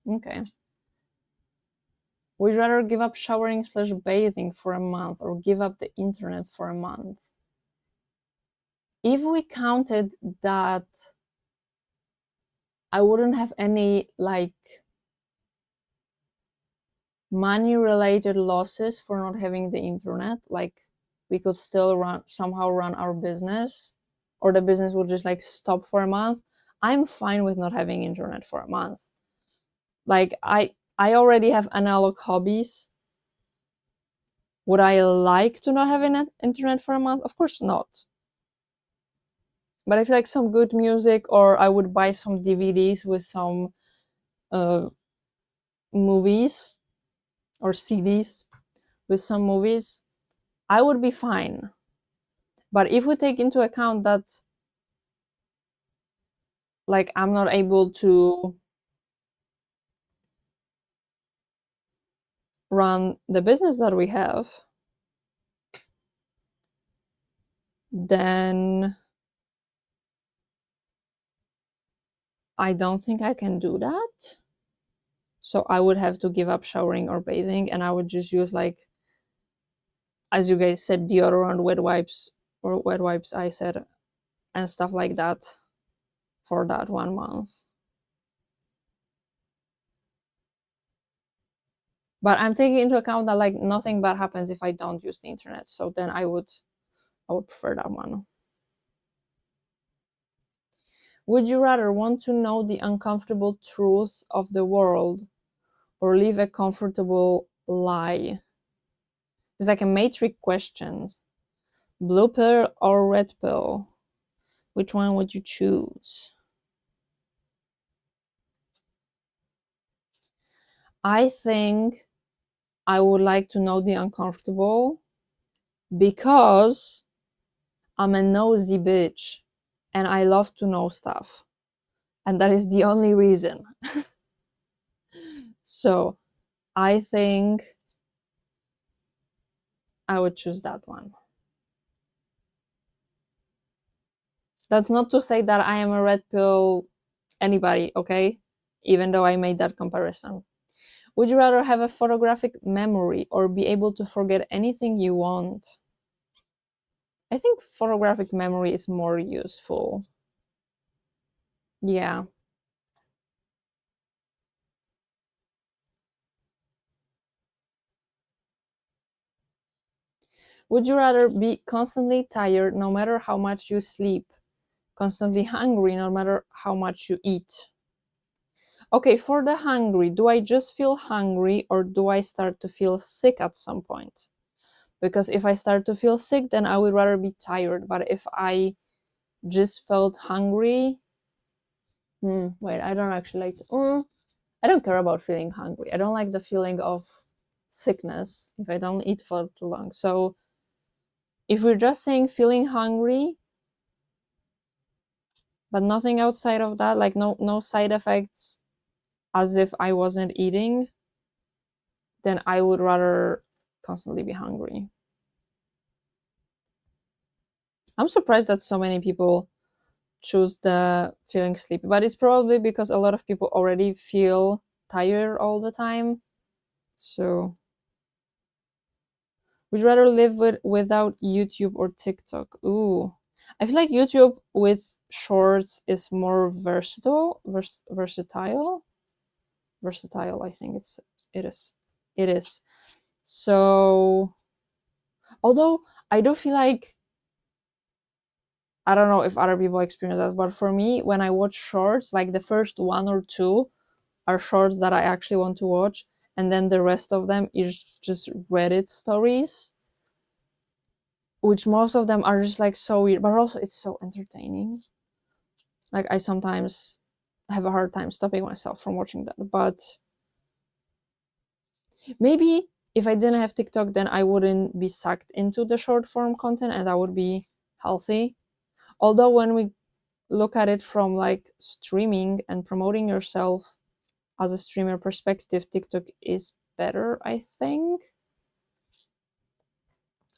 Okay. Would you rather give up showering slash bathing for a month or give up the internet for a month? If we counted that I wouldn't have any like money related losses for not having the internet, like we could still somehow run our business, or the business would just like stop for a month, I'm fine with not having internet for a month. Like I already have analog hobbies. Would I like to not have internet for a month? Of course not. But I feel like some good music, or I would buy some DVDs with some uh, movies, or CDs with some movies, I would be fine. But if we take into account that like I'm not able to run the business that we have, then I don't think I can do that. So I would have to give up showering or bathing, and I would just use, like, as you guys said, deodorant, wet wipes, or wet wipes, I said, and stuff like that for that 1 month. But I'm taking into account that like nothing bad happens if I don't use the internet. So then I would prefer that one. Would you rather want to know the uncomfortable truth of the world or live a comfortable lie? It's like a matrix question. Blue pill or red pill? Which one would you choose? I think I would like to know the uncomfortable because I'm a nosy bitch and I love to know stuff. And that is the only reason. So I think I would choose that one. That's not to say that I am a red pill anybody, okay? Even though I made that comparison. Would you rather have a photographic memory or be able to forget anything you want? I think photographic memory is more useful. Yeah. Would you rather be constantly tired no matter how much you sleep, constantly hungry no matter how much you eat? Okay, for the hungry, do I just feel hungry or do I start to feel sick at some point? Because if I start to feel sick, then I would rather be tired. But if I just felt hungry, wait, I don't actually like I don't care about feeling hungry. I don't like the feeling of sickness if I don't eat for too long. So if we're just saying feeling hungry, but nothing outside of that, like no side effects as if I wasn't eating, then I would rather constantly be hungry. I'm surprised that so many people choose the feeling sleepy, but it's probably because a lot of people already feel tired all the time. So would you rather live without YouTube or TikTok? Ooh, I feel like YouTube with shorts is more versatile. I think it is. It is. So, although I do feel like I don't know if other people experience that, but for me, when I watch shorts, like the first one or two are shorts that I actually want to watch, and then the rest of them is just Reddit stories, which most of them are just like so weird, but also it's so entertaining. Like I sometimes have a hard time stopping myself from watching that, but maybe if I didn't have TikTok, then I wouldn't be sucked into the short form content and I would be healthy. Although when we look at it from like streaming and promoting yourself as a streamer perspective, TikTok is better, I think.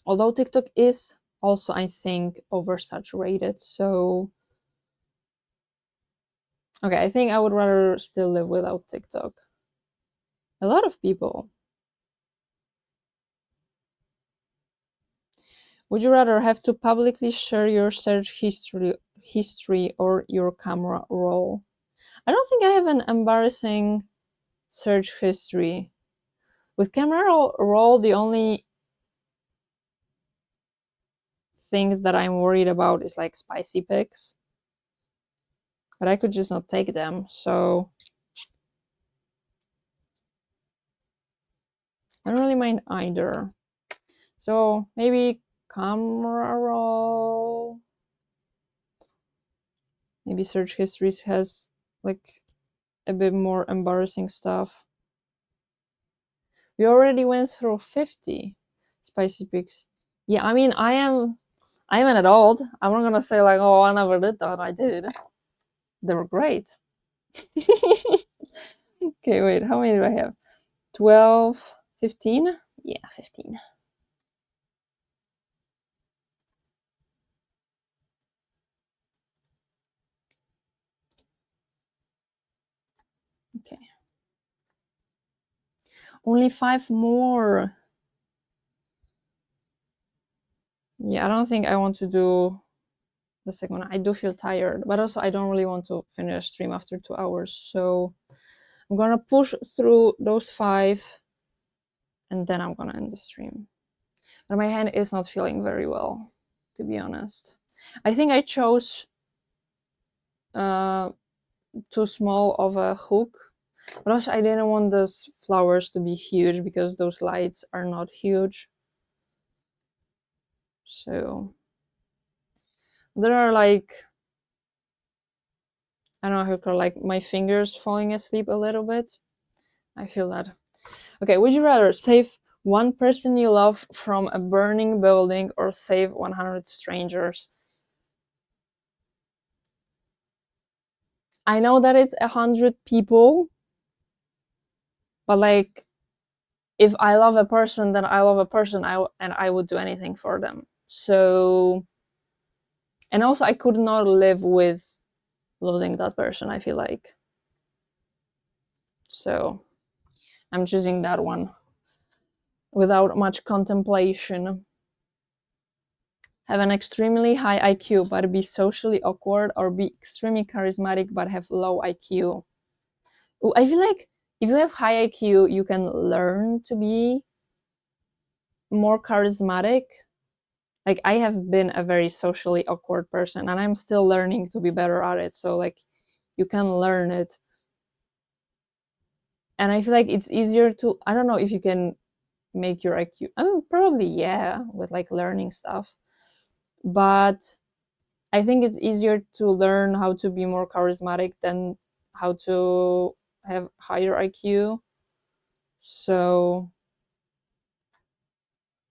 Although TikTok is also, I think, oversaturated. So, okay, I think I would rather still live without TikTok. A lot of people. Would you rather have to publicly share your search history or your camera roll? I don't think I have an embarrassing search history. With camera roll, the only things that I'm worried about is like spicy pics. But I could just not take them, so I don't really mind either. So maybe camera roll. Maybe search histories has like a bit more embarrassing stuff. We already went through 50 spicy pics. Yeah, I mean, I'm an adult. I'm not gonna say like, oh, I never did that. I did. They were great. Okay, wait, how many do I have? 12, 15? Yeah, 15. Okay. Only 5 more. Yeah, I don't think I want to do the second one. I do feel tired, but also I don't really want to finish stream after 2 hours. So I'm gonna push through those 5 and then I'm gonna end the stream. But my hand is not feeling very well, to be honest. I think I chose too small of a hook, but also I didn't want those flowers to be huge because those lights are not huge. So there are like, I don't know how to call, like my fingers falling asleep a little bit. I feel that. Okay, would you rather save one person you love from a burning building or save 100 strangers? I know that it's 100 people, but like, if I love a person, then I love a person, and I would do anything for them. So, and also I could not live with losing that person, I feel like. So, I'm choosing that one without much contemplation. Have an extremely high IQ but be socially awkward, or be extremely charismatic but have low IQ. Ooh, I feel like if you have high IQ, you can learn to be more charismatic. Like, I have been a very socially awkward person and I'm still learning to be better at it. So like, you can learn it. And I feel like it's easier to, I don't know if you can make your IQ, I mean, probably yeah, with like learning stuff. But I think it's easier to learn how to be more charismatic than how to have higher IQ. So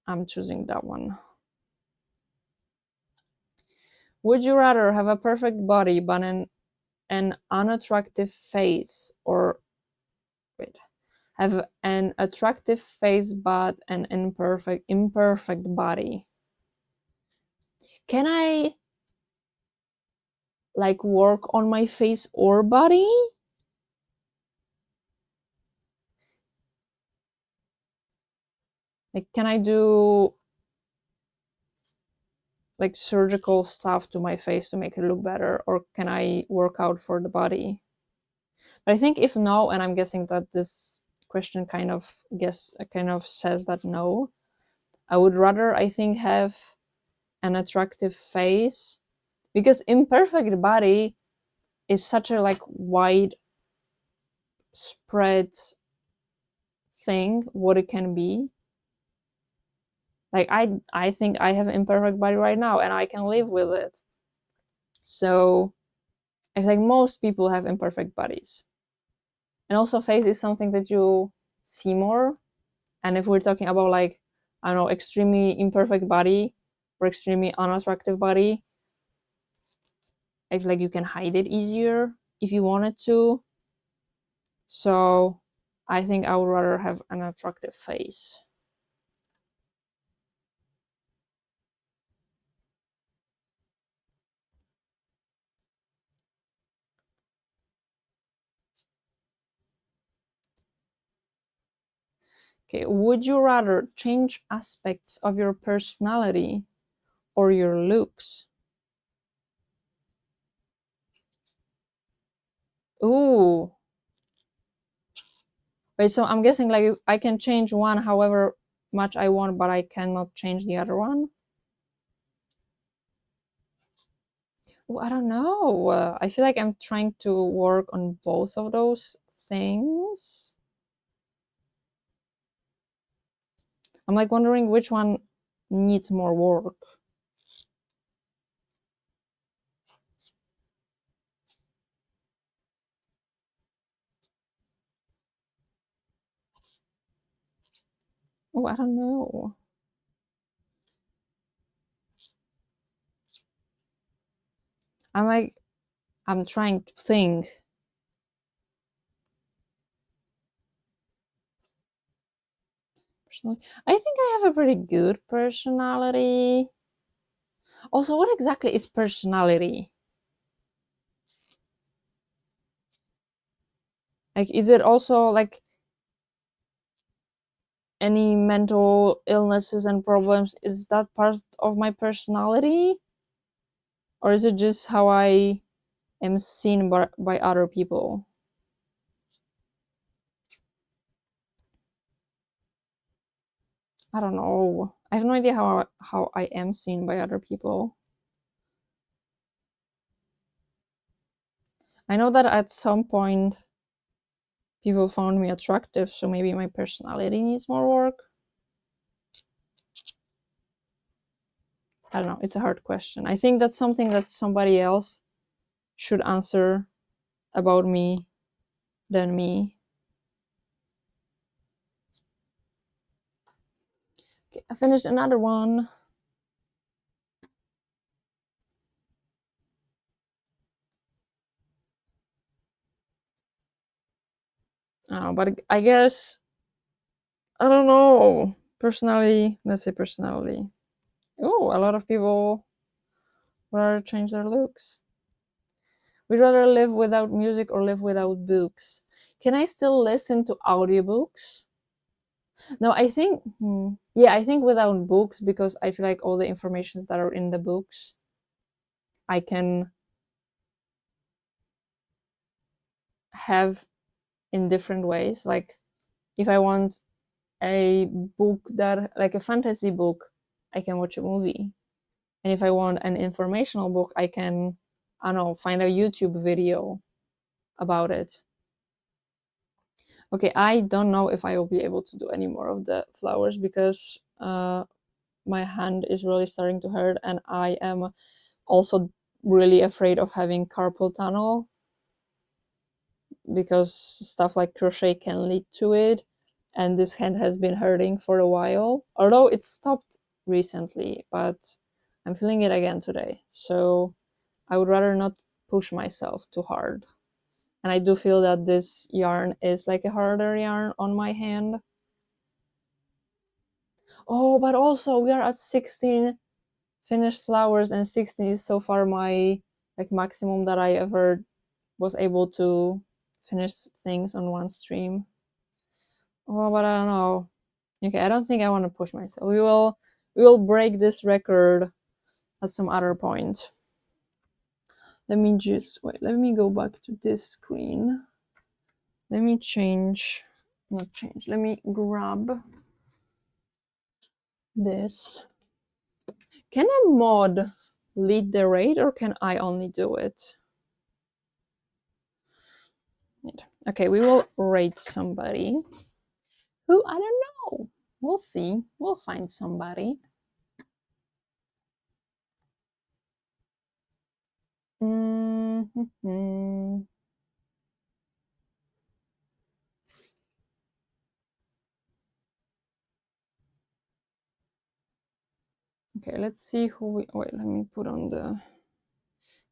I'm choosing that one. Would you rather have a perfect body but an unattractive face, or wait, have an attractive face but an imperfect body? Can I like work on my face or body? Like, can I do like surgical stuff to my face to make it look better, or can I work out for the body? But I think if no, and I'm guessing that this question kind of says that no, I would rather, I think, have an attractive face, because imperfect body is such a like wide spread thing what it can be. Like, I think I have an imperfect body right now and I can live with it. So I feel like most people have imperfect bodies. And also face is something that you see more. And if we're talking about like, I don't know, extremely imperfect body or extremely unattractive body, I feel like you can hide it easier if you wanted to. So I think I would rather have an attractive face. Okay, would you rather change aspects of your personality or your looks? Ooh. Wait, so I'm guessing like I can change one however much I want, but I cannot change the other one? Ooh, I don't know. I feel like I'm trying to work on both of those things. I'm like wondering which one needs more work. Oh, I don't know. I'm trying to think. Personally, I think I have a pretty good personality. Also, what exactly is personality? Like, is it also like any mental illnesses and problems? Is that part of my personality? Or is it just how I am seen by other people? I don't know. I have no idea how I am seen by other people. I know that at some point people found me attractive, so maybe my personality needs more work. I don't know. It's a hard question. I think that's something that somebody else should answer about me than me. Okay, I finished another one. But I guess I don't know. Personality. Let's say personality. Oh, a lot of people would rather change their looks. We'd rather live without music or live without books. Can I still listen to audiobooks? No, I think, yeah, I think without books, because I feel like all the informations that are in the books, I can have in different ways. Like, if I want a book that, like a fantasy book, I can watch a movie. And if I want an informational book, I can, I don't know, find a YouTube video about it. Okay, I don't know if I will be able to do any more of the flowers because my hand is really starting to hurt, and I am also really afraid of having carpal tunnel because stuff like crochet can lead to it, and this hand has been hurting for a while, although it stopped recently, but I'm feeling it again today. So I would rather not push myself too hard. And I do feel that this yarn is like a harder yarn on my hand. Oh, but also we are at 16 finished flowers, and 16 is so far my like maximum that I ever was able to finish things on one stream. Oh, but I don't know. Okay, I don't think I want to push myself. We will break this record at some other point. Let me just wait. Let me go back to this screen. Let me change, not change. Let me grab this. Can a mod lead the raid, or can I only do it? Okay, we will raid somebody who, I don't know. We'll see. We'll find somebody. Mm-hmm. Okay, let's see who we. Wait, let me put on the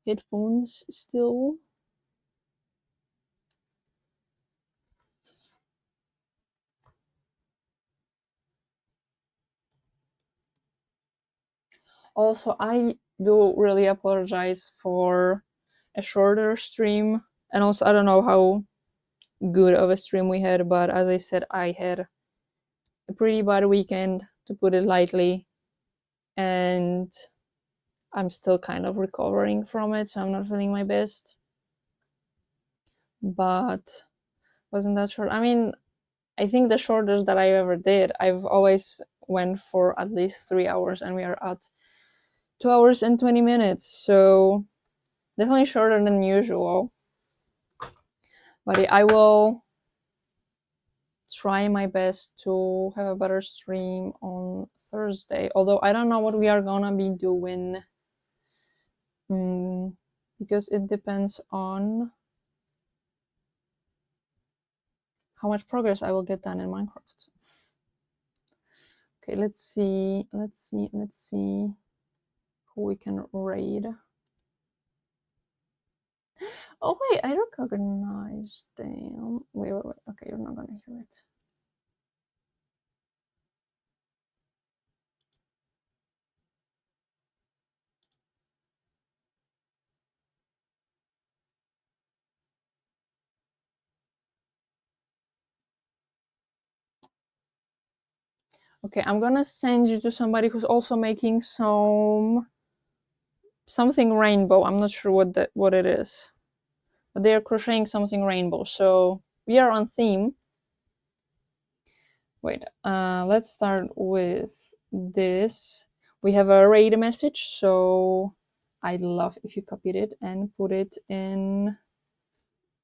headphones still. Also, I do really apologize for a shorter stream, and also I don't know how good of a stream we had, but as I said, I had a pretty bad weekend, to put it lightly, and I'm still kind of recovering from it, so I'm not feeling my best. But wasn't that short? I mean, I think the shortest that I ever did, I've always went for at least 3 hours, and we are at 2 hours and 20 minutes, so definitely shorter than usual. But I will try my best to have a better stream on Thursday, although I don't know what we are gonna be doing, because it depends on how much progress I will get done in Minecraft. Okay, let's see who we can raid. Oh wait, I recognize them. Wait. Okay, you're not gonna hear it. Okay, I'm gonna send you to somebody who's also making something rainbow. I'm not sure what it is, but they are crocheting something rainbow. So we are on theme. Wait, let's start with this. We have a raid message, so I'd love if you copied it and put it in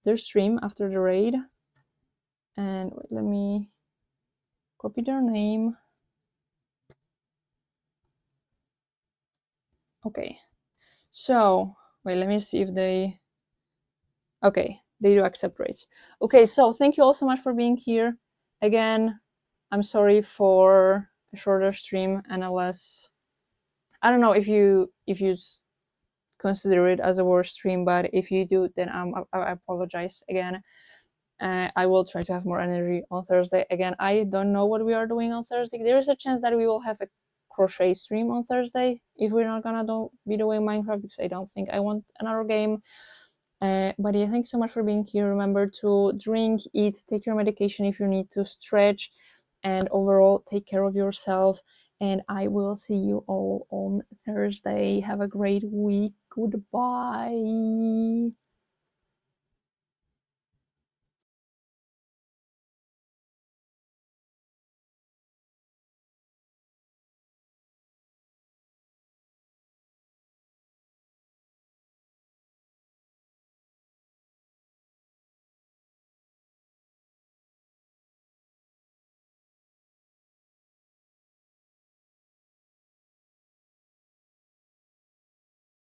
their stream after the raid. And wait, let me copy their name. Okay, so wait, let me see if they. Okay, they do accept raids. Okay, so thank you all so much for being here. Again, I'm sorry for a shorter stream and a less. I don't know if you consider it as a war stream, but if you do, then I apologize again. I will try to have more energy on Thursday. Again, I don't know what we are doing on Thursday. There is a chance that we will have a crochet stream on Thursday if we're not gonna be doing Minecraft, because I don't think I want another game. But yeah, thanks so much for being here. Remember to drink, eat, take your medication if you need to, stretch, and overall take care of yourself. And I will see you all on Thursday. Have a great week. Goodbye.